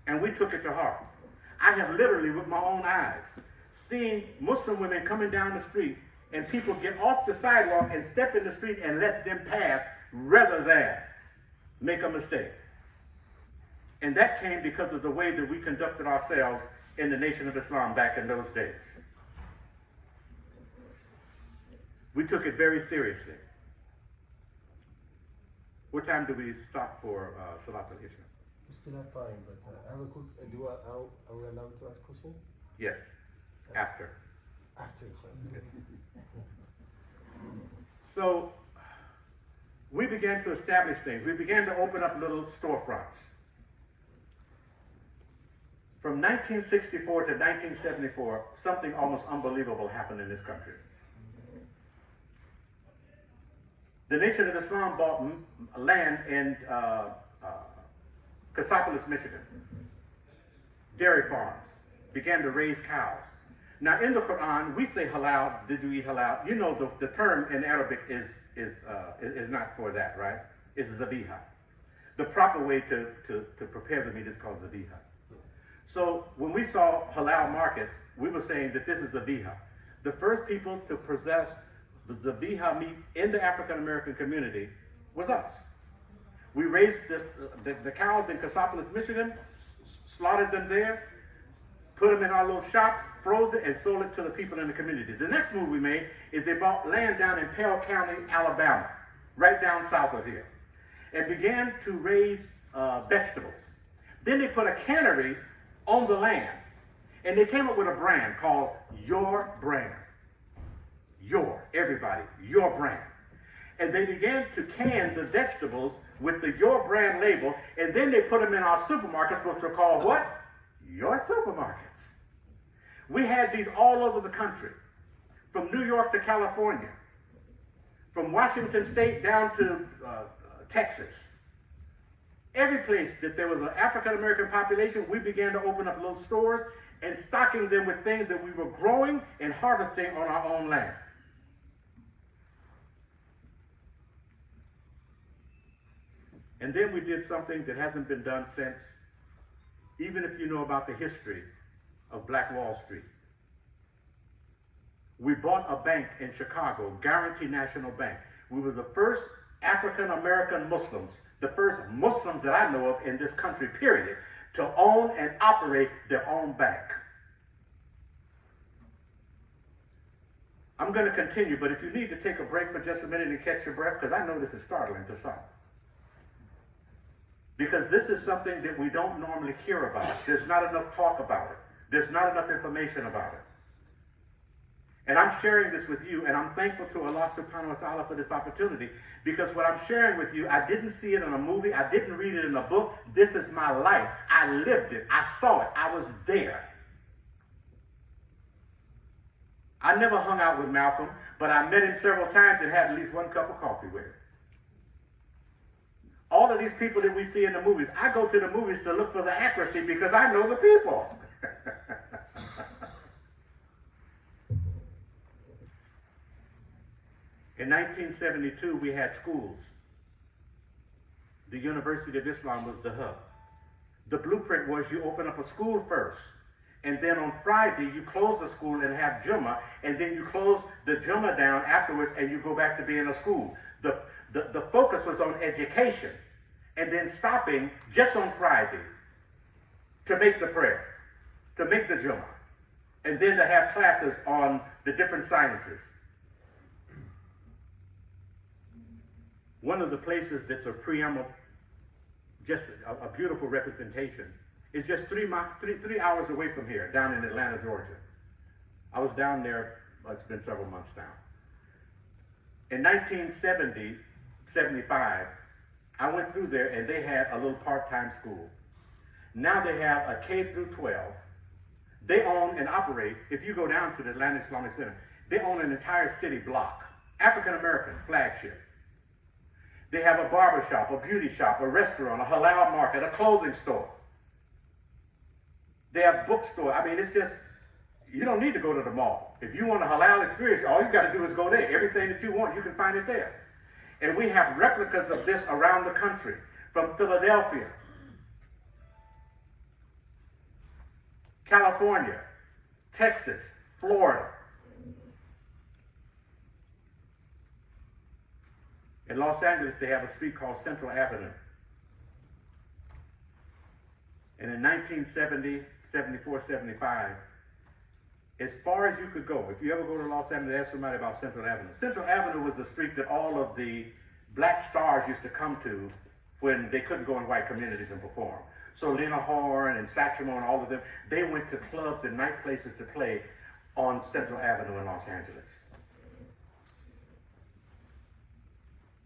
And we took it to heart. I have literally, with my own eyes, seen Muslim women coming down the street and people get off the sidewalk and step in the street and let them pass rather than make a mistake. And that came because of the way that we conducted ourselves in the Nation of Islam back in those days. We took it very seriously. What time do we stop for Salat al-Isha? We still have time, but I have a quick, are we allowed to ask questions? Yes, after. After, so. So, we began to establish things. We began to open up little storefronts. From 1964 to 1974, something almost unbelievable happened in this country. The Nation of Islam bought land in Cassopolis, Michigan. Dairy farms. Began to raise cows. Now in the Quran, we say halal, did you eat halal? You know the term in Arabic is not for that, right? It's zabiha. The proper way to prepare the meat is called zabiha. So when we saw halal markets, we were saying that this is zabiha. The first people to possess the zabiha meat in the African American community was us. We raised the cows in Cassopolis, Michigan, slaughtered them there, put them in our little shops, froze it, and sold it to the people in the community. The next move we made is they bought land down in Pell County, Alabama, right down south of here, and began to raise vegetables. Then they put a cannery on the land, and they came up with a brand called Your Brand. Your, everybody, Your Brand. And they began to can the vegetables with the Your brand label, and then they put them in our supermarkets, which are called what? Your supermarkets. We had these all over the country, from New York to California, from Washington State down to Texas. Every place that there was an African-American population, we began to open up little stores and stocking them with things that we were growing and harvesting on our own land. And then we did something that hasn't been done since, even if you know about the history of Black Wall Street. We bought a bank in Chicago, Guarantee National Bank. We were the first African-American Muslims, the first Muslims that I know of in this country, period, to own and operate their own bank. I'm going to continue, but if you need to take a break for just a minute and catch your breath, because I know this is startling to some. Because this is something that we don't normally hear about. There's not enough talk about it. There's not enough information about it. And I'm sharing this with you, and I'm thankful to Allah subhanahu wa ta'ala for this opportunity, because what I'm sharing with you, I didn't see it in a movie, I didn't read it in a book. This is my life. I lived it. I saw it. I was there. I never hung out with Malcolm, but I met him several times and had at least one cup of coffee with him. All of these people that we see in the movies, I go to the movies to look for the accuracy because I know the people. In 1972, we had schools. The University of Islam was the hub. The blueprint was you open up a school first, and then on Friday, you close the school and have Jummah, and then you close the Jummah down afterwards, and you go back to being a school. The focus was on education, and then stopping just on Friday to make the prayer, to make the Jummah, and then to have classes on the different sciences. One of the places that's a preamble, just a beautiful representation, is just 3 hours away from here, down in Atlanta, Georgia. I was down there, it's been several months now. In 1970, 75, I went through there and they had a little part-time school. Now they have a K through 12. They own and operate, if you go down to the Atlanta Islamic Center, they own an entire city block, African-American flagship. They have a barber shop, a beauty shop, a restaurant, a halal market, a clothing store. They have bookstore. I mean, it's just, you don't need to go to the mall. If you want a halal experience, all you got to do is go there. Everything that you want, you can find it there. And we have replicas of this around the country, from Philadelphia, California, Texas, Florida. In Los Angeles, they have a street called Central Avenue. And in 1970, 74, 75, as far as you could go, if you ever go to Los Angeles, ask somebody about Central Avenue. Central Avenue was the street that all of the black stars used to come to when they couldn't go in white communities and perform. So Lena Horne and Satchmo and all of them, they went to clubs and night places to play on Central Avenue in Los Angeles.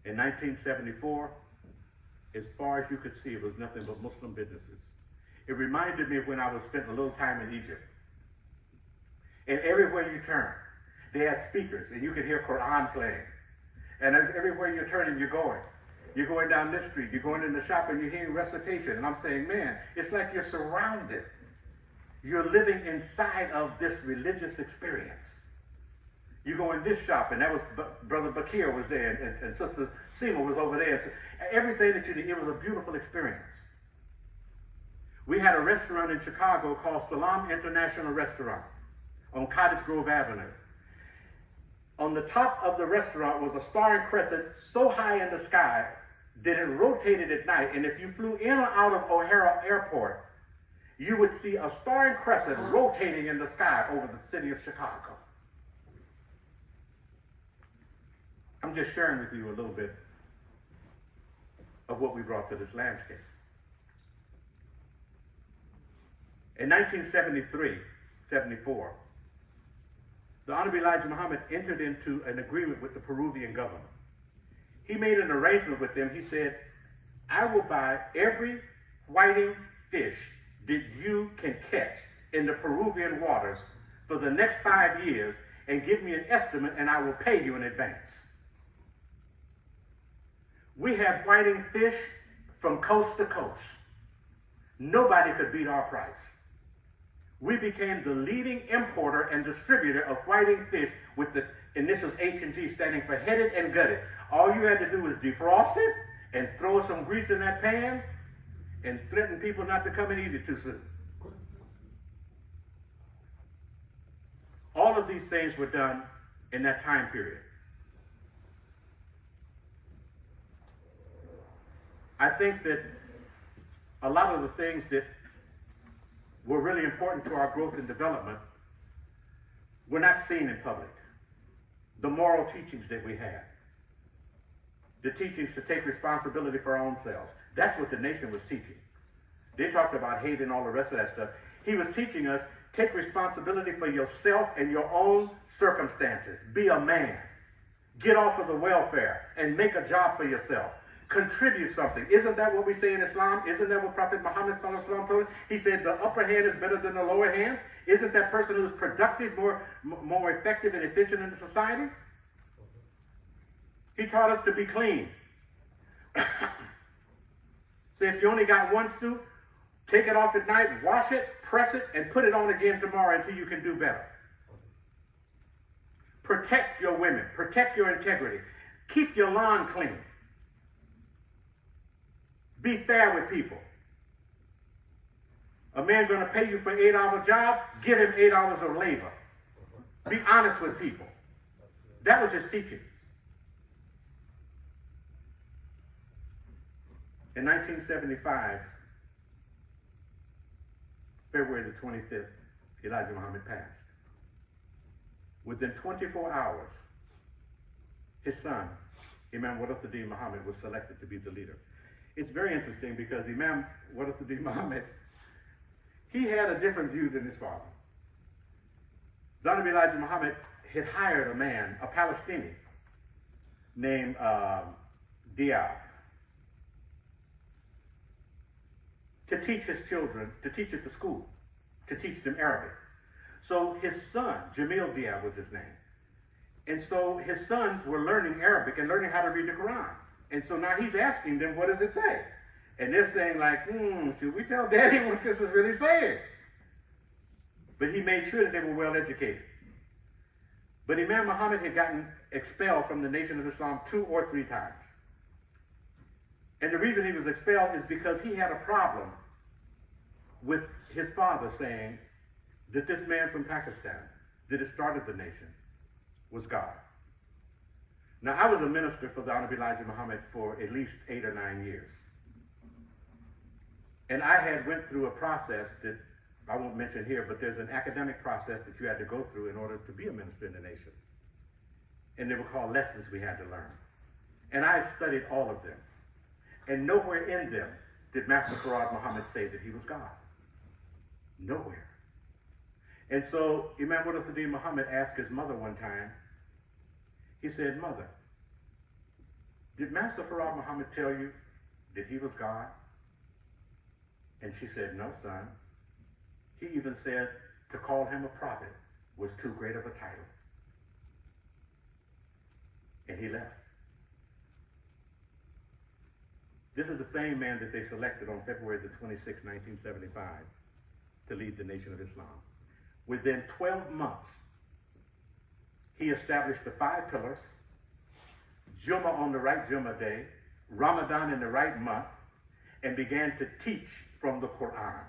In 1974, as far as you could see, it was nothing but Muslim businesses. It reminded me of when I was spent a little time in Egypt. And everywhere you turn, they had speakers, and you could hear Quran playing. And everywhere you're turning, you're going down this street, you're going in the shop, and you're hearing recitation. And I'm saying, man, it's like you're surrounded. You're living inside of this religious experience. You go in this shop, and that was Brother Bakir was there, and Sister Seema was over there. So everything that you did, it was a beautiful experience. We had a restaurant in Chicago called Salam International Restaurant on Cottage Grove Avenue. On the top of the restaurant was a star and crescent so high in the sky that it rotated at night, and if you flew in or out of O'Hara Airport, you would see a star and crescent rotating in the sky over the city of Chicago. I'm just sharing with you a little bit of what we brought to this landscape. In 1973, 74, the Honorable Elijah Muhammad entered into an agreement with the Peruvian government. He made an arrangement with them. He said, I will buy every whiting fish that you can catch in the Peruvian waters for the next 5 years and give me an estimate and I will pay you in advance. We have whiting fish from coast to coast. Nobody could beat our price. We became the leading importer and distributor of whiting fish with the initials H and G standing for headed and gutted. All you had to do was defrost it and throw some grease in that pan and threaten people not to come and eat it too soon. All of these things were done in that time period. I think that a lot of the things that were really important to our growth and development were not seen in public. The moral teachings that we had, the teachings to take responsibility for our own selves. That's what the nation was teaching. They talked about hate and all the rest of that stuff. He was teaching us, take responsibility for yourself and your own circumstances. Be a man. Get off of the welfare and make a job for yourself. Contribute something. Isn't that what we say in Islam? Isn't that what Prophet Muhammad told us? He said the upper hand is better than the lower hand. Isn't that person who's productive more effective and efficient in the society? He taught us to be clean. So if you only got one suit, take it off at night, wash it, press it, and put it on again tomorrow until you can do better. Protect your women. Protect your integrity. Keep your lawn clean. Be fair with people. A man going to pay you for an 8-hour job, give him 8 hours of labor. Be honest with people. That was his teaching. In 1975, February the 25th, Elijah Muhammad passed. Within 24 hours, his son, Imam Warathuddin Muhammad, was selected to be the leader. It's very interesting because Imam Warathuddin Muhammad, he had a different view than his father. Don Elijah Muhammad had hired a man, a Palestinian, named Diab, to teach his children, to teach at the school, to teach them Arabic. So his son, Jamil Diab was his name. And so his sons were learning Arabic and learning how to read the Quran. And so now he's asking them, what does it say? And they're saying like, should we tell Daddy what this is really saying? But he made sure that they were well educated. But Imam Muhammad had gotten expelled from the Nation of Islam 2 or 3 times. And the reason he was expelled is because he had a problem with his father saying that this man from Pakistan that had started the nation was God. Now, I was a minister for the Honorable Elijah Muhammad for at least 8 or 9 years. And I had went through a process that I won't mention here, but there's an academic process that you had to go through in order to be a minister in the nation. And they were called lessons we had to learn. And I had studied all of them. And nowhere in them did Master Farad Muhammad say that he was God. Nowhere. And so Imam Warathuddin Muhammad asked his mother one time, he said, "Mother, did Master Farad Muhammad tell you that he was God?" And she said, "No, son. He even said to call him a prophet was too great of a title." And he left. This is the same man that they selected on February the 26th, 1975 to lead the Nation of Islam. Within 12 months, he established the 5 pillars, Jummah on the right Jummah day, Ramadan in the right month, and began to teach from the Quran.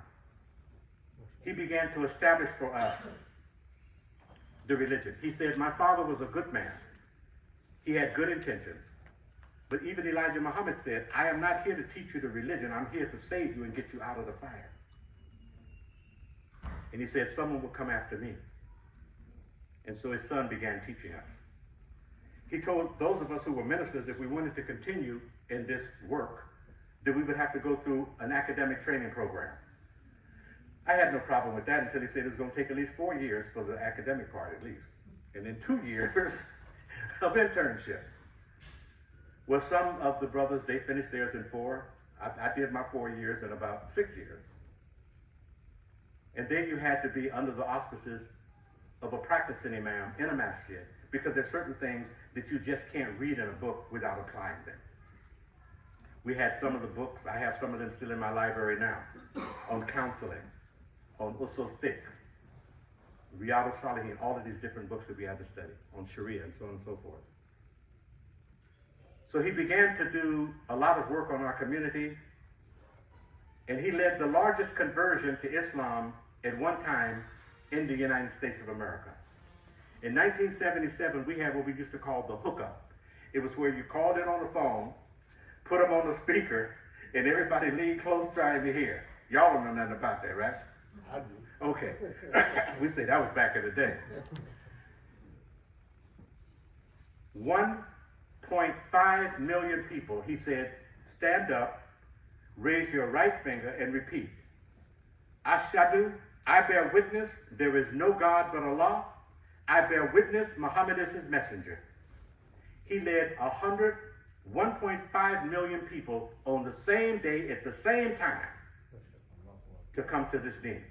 He began to establish for us the religion. He said, "My father was a good man. He had good intentions. But even Elijah Muhammad said, I am not here to teach you the religion. I'm here to save you and get you out of the fire." And he said, "Someone will come after me." And so his son began teaching us. He told those of us who were ministers, if we wanted to continue in this work, that we would have to go through an academic training program. I had no problem with that until he said it was going to take at least 4 years for the academic part at least. And then 2 years of internship. Well, some of the brothers, they finished theirs in 4. I did my 4 years in about 6 years. And then you had to be under the auspices of a practicing imam in a masjid, because there's certain things that you just can't read in a book without applying them. We had some of the books, I have some of them still in my library now, on counseling, on usul fiqh, Riyadh al-Salihin, all of these different books that we had to study, on Sharia and so on and so forth. So he began to do a lot of work on our community, and he led the largest conversion to Islam at one time in the United States of America. In 1977, we had what we used to call the hookup. It was where you called in on the phone, put them on the speaker, and everybody leaned close trying to hear. Y'all don't know nothing about that, right? I do. Okay. We say that was back in the day. 1.5 million people, he said, stand up, raise your right finger, and repeat. Ashhadu, I bear witness, there is no God but Allah. I bear witness, Muhammad is his messenger. He led 1.5 million people on the same day at the same time to come to this deen.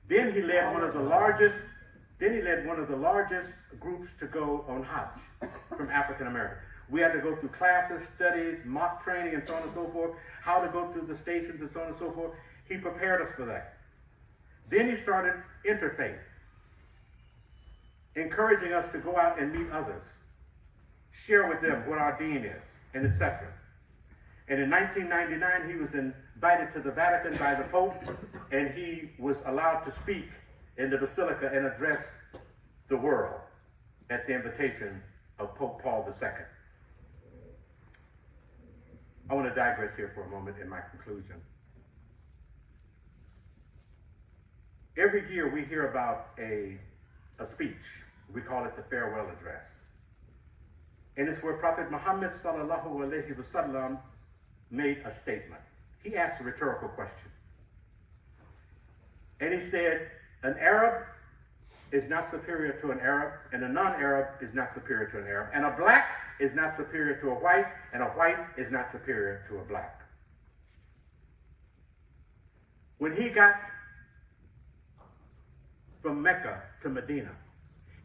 Then he led one of the largest groups to go on Hajj from African America. We had to go through classes, studies, mock training, and so on and so forth, how to go through the stations and so on and so forth. He prepared us for that. Then he started interfaith, encouraging us to go out and meet others, share with them what our deen is, and etc. And in 1999, he was invited to the Vatican by the Pope, and he was allowed to speak in the Basilica and address the world at the invitation of Pope Paul II. I want to digress here for a moment in my conclusion. Every year we hear about a speech. We call it the farewell address. And it's where Prophet Muhammad sallallahu alaihi wasallam made a statement. He asked a rhetorical question. And he said, an Arab is not superior to an Arab, and a non-Arab is not superior to an Arab, and a black is not superior to a white, and a white is not superior to a black. When he got from Mecca to Medina,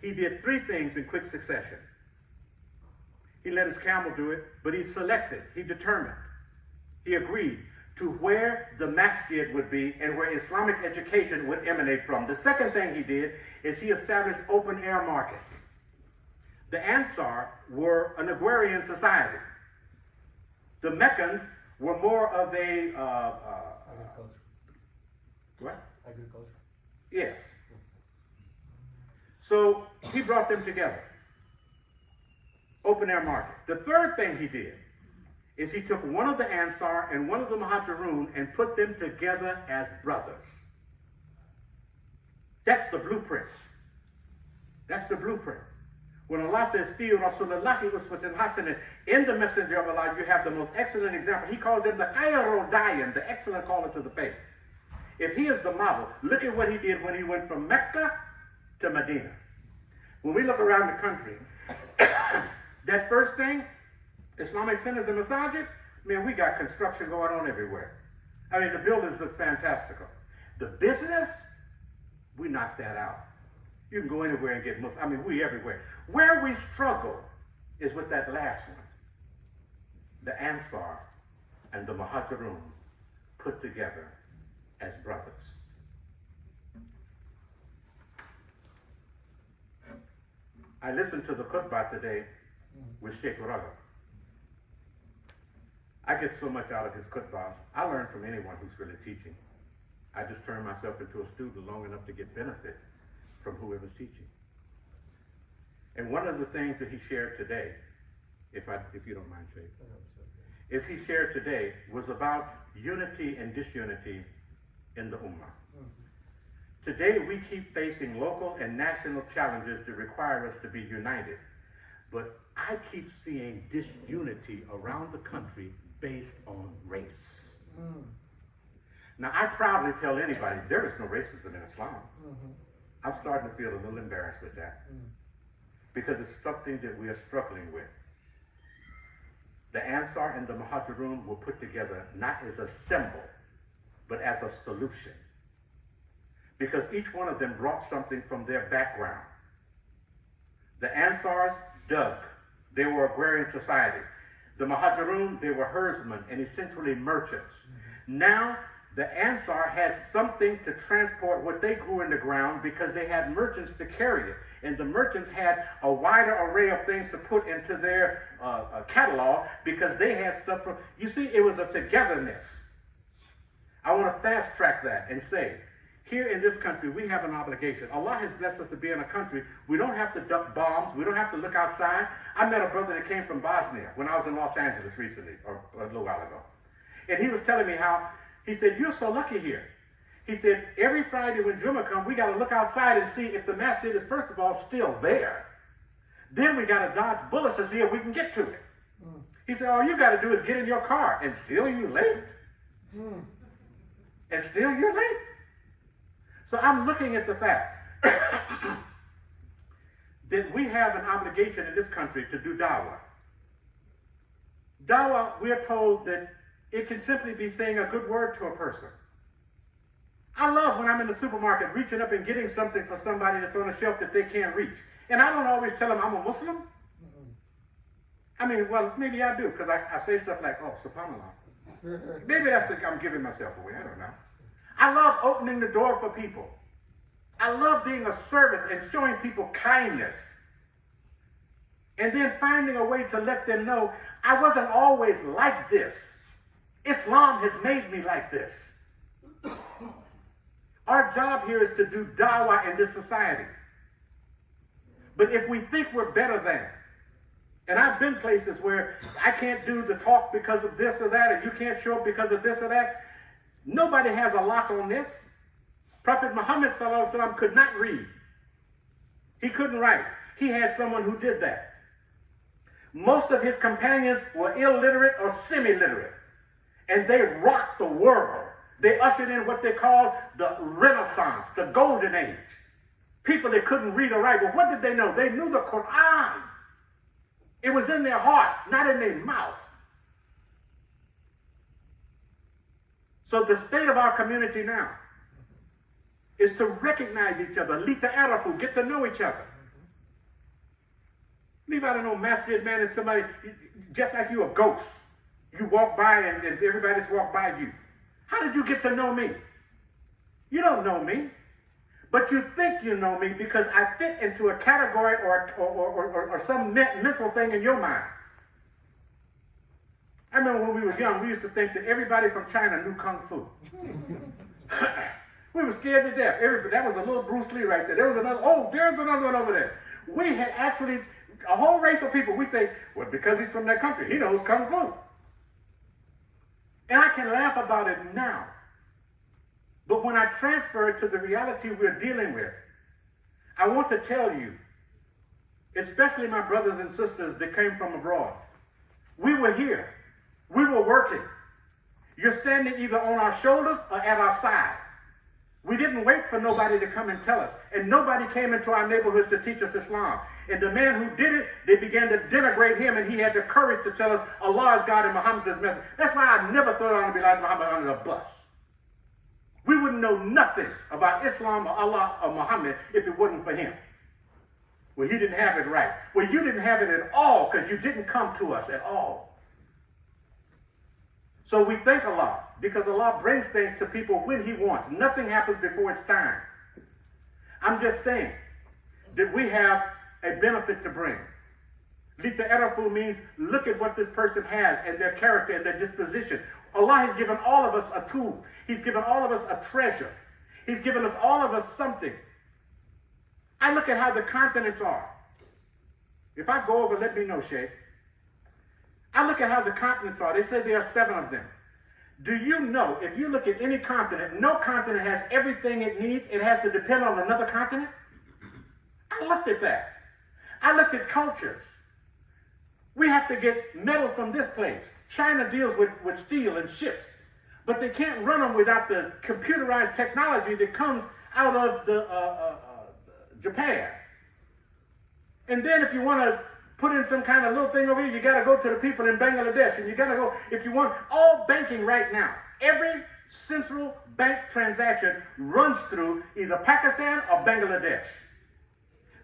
he did 3 things in quick succession. He let his camel do it, but he selected, he determined, he agreed to where the masjid would be and where Islamic education would emanate from. The second thing he did is he established open air markets. The Ansaar were an agrarian society. The Meccans were more of a... Agriculture. What? Agriculture. Yes. So he brought them together. Open air market. The third thing he did is he took one of the Ansaar and one of the Muhajirun and put them together as brothers. That's the blueprint. That's the blueprint. When Allah says, Fi Rasulillahi uswatun hasanah, in the Messenger of Allah, you have the most excellent example. He calls him the Khayrul Dayan, the excellent caller to the faith. If he is the model, look at what he did when he went from Mecca to Medina. When we look around the country, that first thing, Islamic centers and masajid, man, we got construction going on everywhere. I mean, the buildings look fantastical. The business, we knocked that out. You can go anywhere and get Muslim. I mean, we everywhere. Where we struggle is with that last one. The Ansar and the Muhajirun put together as brothers. I listened to the khutbah today with Sheikh Raga. I get so much out of his khutbahs. I learn from anyone who's really teaching. I just turn myself into a student long enough to get benefit from whoever's teaching. And one of the things that he shared today, if you don't mind, Sheikh, is he shared today was about unity and disunity in the Ummah. Today we keep facing local and national challenges that require us to be united. But I keep seeing disunity around the country based on race. Now I proudly tell anybody, there is no racism in Islam. I'm starting to feel a little embarrassed with that. Because it's something that we are struggling with. the Ansaar and the Muhajirun were put together not as a symbol, but as a solution. Because each one of them brought something from their background. The Ansars dug. They were agrarian society. The Muhajirun, they were herdsmen and essentially merchants. Now, the Ansaar had something to transport what they grew in the ground because they had merchants to carry it. And the merchants had a wider array of things to put into their catalog because they had stuff from, you see, it was a togetherness. I want to fast track that and say, here in this country, we have an obligation. Allah has blessed us to be in a country. We don't have to duck bombs. We don't have to look outside. I met a brother that came from Bosnia when I was in Los Angeles recently, or a little while ago. And he was telling me how, he said, you're so lucky here. He said, every Friday when Jummah comes, we got to look outside and see if the masjid is, first of all, still there. Then we got to dodge bullets to see if we can get to it. He said, all you got to do is get in your car, and still you late. And still you're late. So I'm looking at the fact that we have an obligation in this country to do dawah. Dawah, we're told that it can simply be saying a good word to a person. I love when I'm in the supermarket reaching up and getting something for somebody that's on a shelf that they can't reach. And I don't always tell them I'm a Muslim. I mean, well, maybe I do, because I say stuff like, oh, subhanAllah. Maybe that's like I'm giving myself away, I don't know. I love opening the door for people. I love being of service and showing people kindness. And then finding a way to let them know I wasn't always like this. Islam has made me like this. Our job here is to do dawah in this society. But if we think we're better than, and I've been places where I can't do the talk because of this or that, and you can't show up because of this or that. Nobody has a lock on this. Prophet Muhammad ﷺ could not read. He couldn't write. He had someone who did that. Most of his companions were illiterate or semi-literate. And they rocked the world. They ushered in what they called the Renaissance, the Golden Age. People that couldn't read or write. But what did they know? They knew the Quran. It was in their heart, not in their mouth. So the state of our community now is to recognize each other. Lita Arafu, get to know each other. Leave out of no masjid, man, and somebody, just like you a ghost. You walk by and everybody just walk by you. How did you get to know me? You don't know me. But you think you know me because I fit into a category or some mental thing in your mind. I remember when we were young, we used to think that everybody from China knew Kung Fu. We were scared to death. That was a little Bruce Lee right there. There was another, oh, there's another one over there. We had actually, a whole race of people, we think, well, because he's from that country, he knows Kung Fu. And I can laugh about it now. But when I transfer it to the reality we're dealing with, I want to tell you, especially my brothers and sisters that came from abroad, we were here. We were working. You're standing either on our shoulders or at our side. We didn't wait for nobody to come and tell us. And nobody came into our neighborhoods to teach us Islam. And the man who did it, they began to denigrate him, and he had the courage to tell us Allah is God and Muhammad is his messenger. That's why I never thought I would be like Muhammad under a bus. We wouldn't know nothing about Islam or Allah or Muhammad if it wasn't for him. Well, you didn't have it right. Well, you didn't have it at all because you didn't come to us at all. So we thank Allah because Allah brings things to people when he wants. Nothing happens before it's time. I'm just saying that we have a benefit to bring. Lita Erafu means look at what this person has and their character and their disposition. Allah has given all of us a tool. He's given all of us a treasure. He's given us all of us something. I look at how the continents are. If I go over, let me know, Sheikh. I look at how the continents are. They say there are 7 of them. Do you know, if you look at any continent, no continent has everything it needs. It has to depend on another continent. I looked at that. I looked at cultures. We have to get metal from this place. China deals with steel and ships. But they can't run them without the computerized technology that comes out of Japan. And then if you want to put in some kind of little thing over here. You got to go to the people in Bangladesh, and you got to go, if you want, all banking right now. Every central bank transaction runs through either Pakistan or Bangladesh.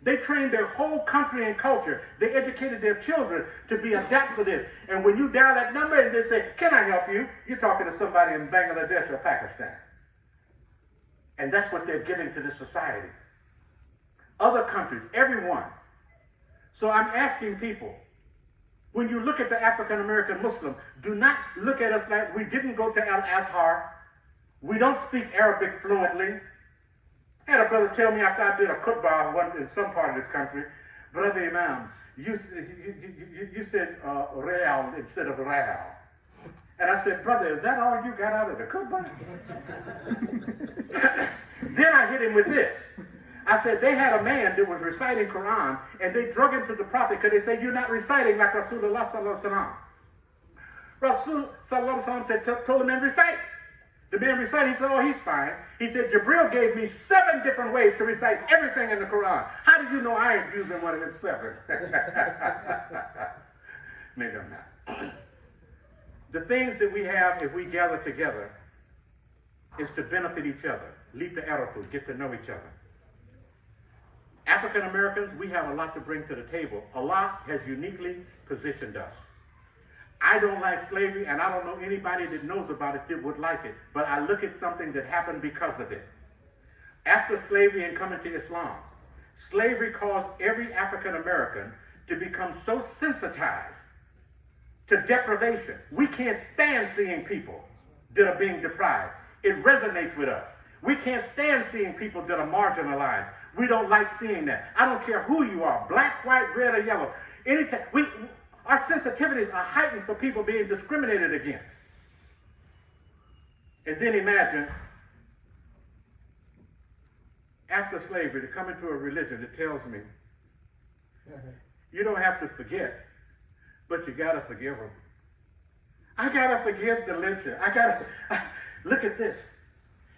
They trained their whole country and culture. They educated their children to be adapted to this. And when you dial that number and they say, can I help you? You're talking to somebody in Bangladesh or Pakistan. And that's what they're giving to this society. Other countries, everyone. So I'm asking people, when you look at the African American Muslim, do not look at us like we didn't go to Ansaar. We don't speak Arabic fluently. I had a brother tell me after I did a khutbah in some part of this country, Brother Imam, you said real instead of real. And I said, brother, is that all you got out of the khutbah? Then I hit him with this. I said, they had a man that was reciting Quran, and they drug him to the Prophet because they said, you're not reciting like Rasulullah sallallahu alaihi wasallam. Rasul sallallahu alaihi wasallam told the man, recite. The man recited, he said, oh, he's fine. He said, Jibril gave me 7 different ways to recite everything in the Quran. How do you know I ain't using one of them 7? Maybe I'm not. The things that we have if we gather together is to benefit each other, lead the Arafu, get to know each other. African Americans, we have a lot to bring to the table. Allah has uniquely positioned us. I don't like slavery, and I don't know anybody that knows about it that would like it, but I look at something that happened because of it. After slavery and coming to Islam, slavery caused every African American to become so sensitized to deprivation. We can't stand seeing people that are being deprived. It resonates with us. We can't stand seeing people that are marginalized. We don't like seeing that. I don't care who you are, black, white, red, or yellow. Anytime, our sensitivities are heightened for people being discriminated against. And then imagine, after slavery, to come into a religion that tells me, you don't have to forget, but you got to forgive them. I got to forgive the lyncher. Look at this.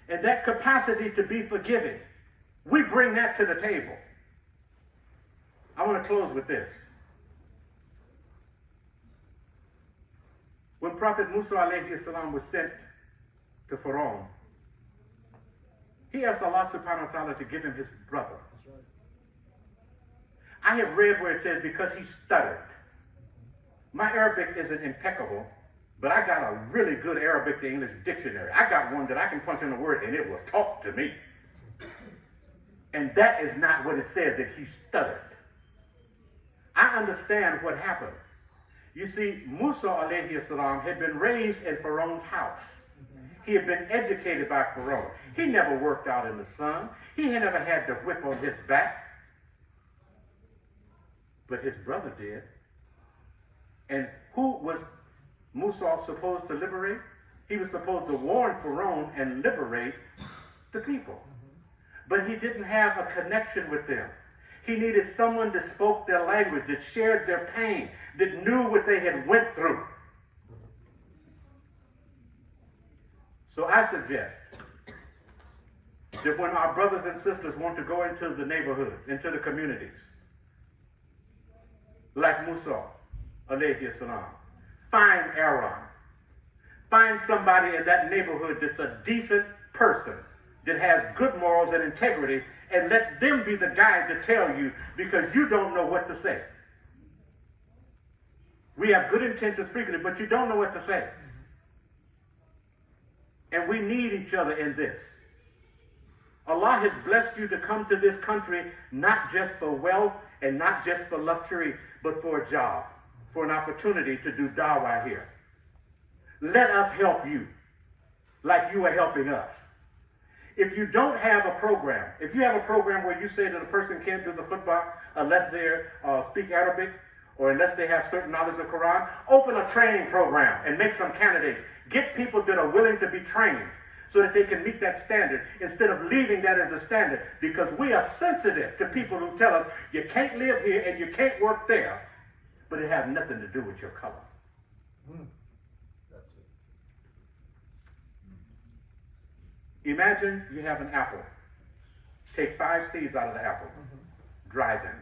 And that capacity to be forgiving, we bring that to the table. I want to close with this. When Prophet Musa alayhi salam was sent to Pharaoh, he asked Allah subhanahu wa ta'ala to give him his brother. I have read where it says because he stuttered. My Arabic isn't impeccable, but I got a really good Arabic to English dictionary. I got one that I can punch in a word and it will talk to me. And that is not what it says, that he stuttered. I understand what happened. You see, Musa alayhi salam had been raised in Pharaoh's house. He had been educated by Pharaoh. He never worked out in the sun. He had never had the whip on his back. But his brother did. And who was Musa supposed to liberate? He was supposed to warn Pharaoh and liberate the people. But he didn't have a connection with them. He needed someone that spoke their language, that shared their pain, that knew what they had went through. So I suggest that when our brothers and sisters want to go into the neighborhoods, into the communities, like Musa alayhi salam, find Aaron. Find somebody in that neighborhood that's a decent person, that has good morals and integrity, and let them be the guide to tell you, because you don't know what to say. We have good intentions frequently, but you don't know what to say. And we need each other in this. Allah has blessed you to come to this country not just for wealth and not just for luxury, but for a job, for an opportunity to do dawah here. Let us help you like you are helping us. If you don't have a program, if you have a program where you say that a person can't do the khutbah unless they speak Arabic or unless they have certain knowledge of Quran, open a training program and make some candidates. Get people that are willing to be trained so that they can meet that standard instead of leaving that as the standard, because we are sensitive to people who tell us you can't live here and you can't work there, but it has nothing to do with your color. Imagine you have an apple. Take 5 seeds out of the apple. Dry them.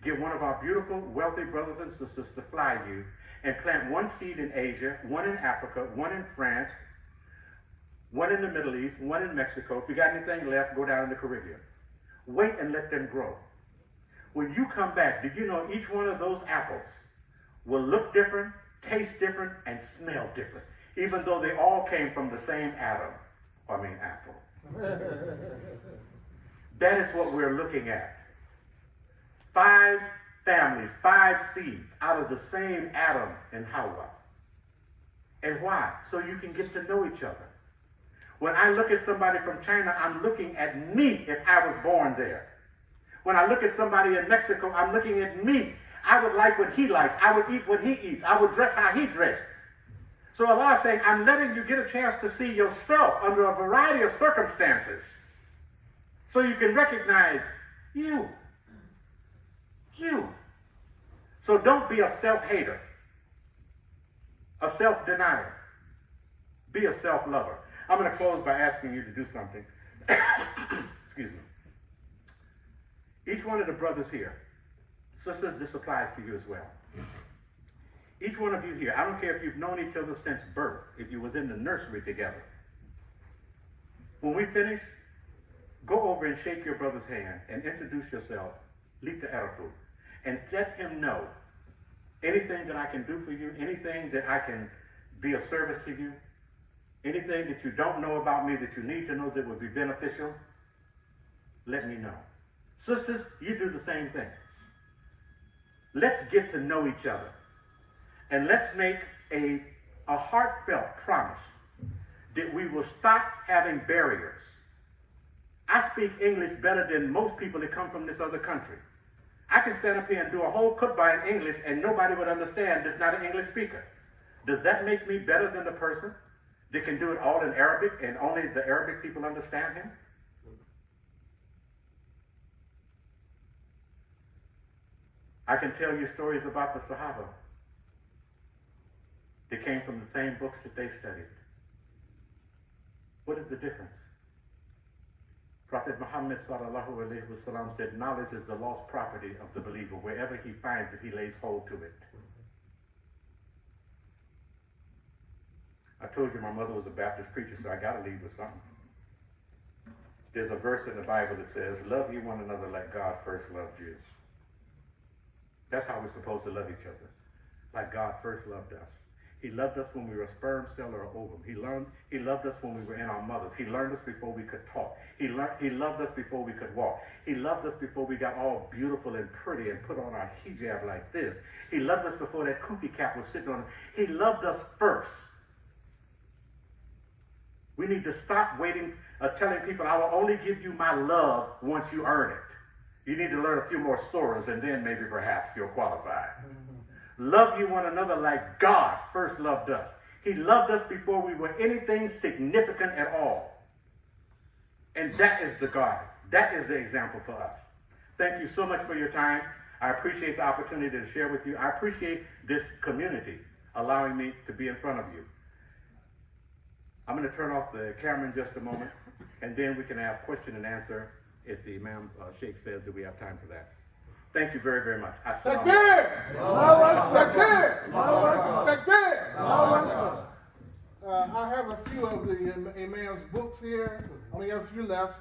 get one of our beautiful, wealthy brothers and sisters to fly you and plant one seed in Asia, one in Africa, one in France, one in the Middle East, one in Mexico. If you got anything left, go down in the Caribbean. Wait and let them grow. When you come back, did you know each one of those apples will look different, taste different, and smell different, even though they all came from the same apple. That is what we're looking at. 5 families, 5 seeds out of the same Adam and Hawa. And why? So you can get to know each other. When I look at somebody from China, I'm looking at me if I was born there. When I look at somebody in Mexico, I'm looking at me. I would like what he likes. I would eat what he eats. I would dress how he dressed. So Allah is saying, I'm letting you get a chance to see yourself under a variety of circumstances so you can recognize you. You. So don't be a self-hater, a self-denier. Be a self-lover. I'm going to close by asking you to do something. Excuse me. Each one of the brothers here, sisters, this applies to you as well. Each one of you here, I don't care if you've known each other since birth, if you was in the nursery together. When we finish, go over and shake your brother's hand and introduce yourself, Lita Arafu, and let him know anything that I can do for you, anything that I can be of service to you, anything that you don't know about me that you need to know that would be beneficial, let me know. Sisters, you do the same thing. Let's get to know each other. And let's make a heartfelt promise that we will stop having barriers. I speak English better than most people that come from this other country. I can stand up here and do a whole khutbah in English and nobody would understand that's not an English speaker. Does that make me better than the person that can do it all in Arabic and only the Arabic people understand him? I can tell you stories about the Sahaba. They came from the same books that they studied. What is the difference? Prophet Muhammad sallallahu alaihi wasallam said, knowledge is the lost property of the believer. Wherever he finds it, he lays hold to it. I told you my mother was a Baptist preacher, so I got to leave with something. There's a verse in the Bible that says, love you one another like God first loved you. That's how we're supposed to love each other, like God first loved us. He loved us when we were a sperm cell or ovum. He loved us when we were in our mothers. He learned us before we could talk. He loved us before we could walk. He loved us before we got all beautiful and pretty and put on our hijab like this. He loved us before that kufi cap was sitting on. He loved us first. We need to stop waiting, telling people, I will only give you my love once you earn it. You need to learn a few more surahs and then maybe perhaps you'll qualify. Love you one another like God first loved us. He loved us before we were anything significant at all. And that is the God. That is the example for us. Thank you so much for your time. I appreciate the opportunity to share with you. I appreciate this community allowing me to be in front of you. I'm going to turn off the camera in just a moment, and then we can have question and answer if the Imam Sheikh says that we have time for that. Thank you very, very much. Takbir! Takbir! Takbir! I have a few of the Imam's books here. Only have a few left.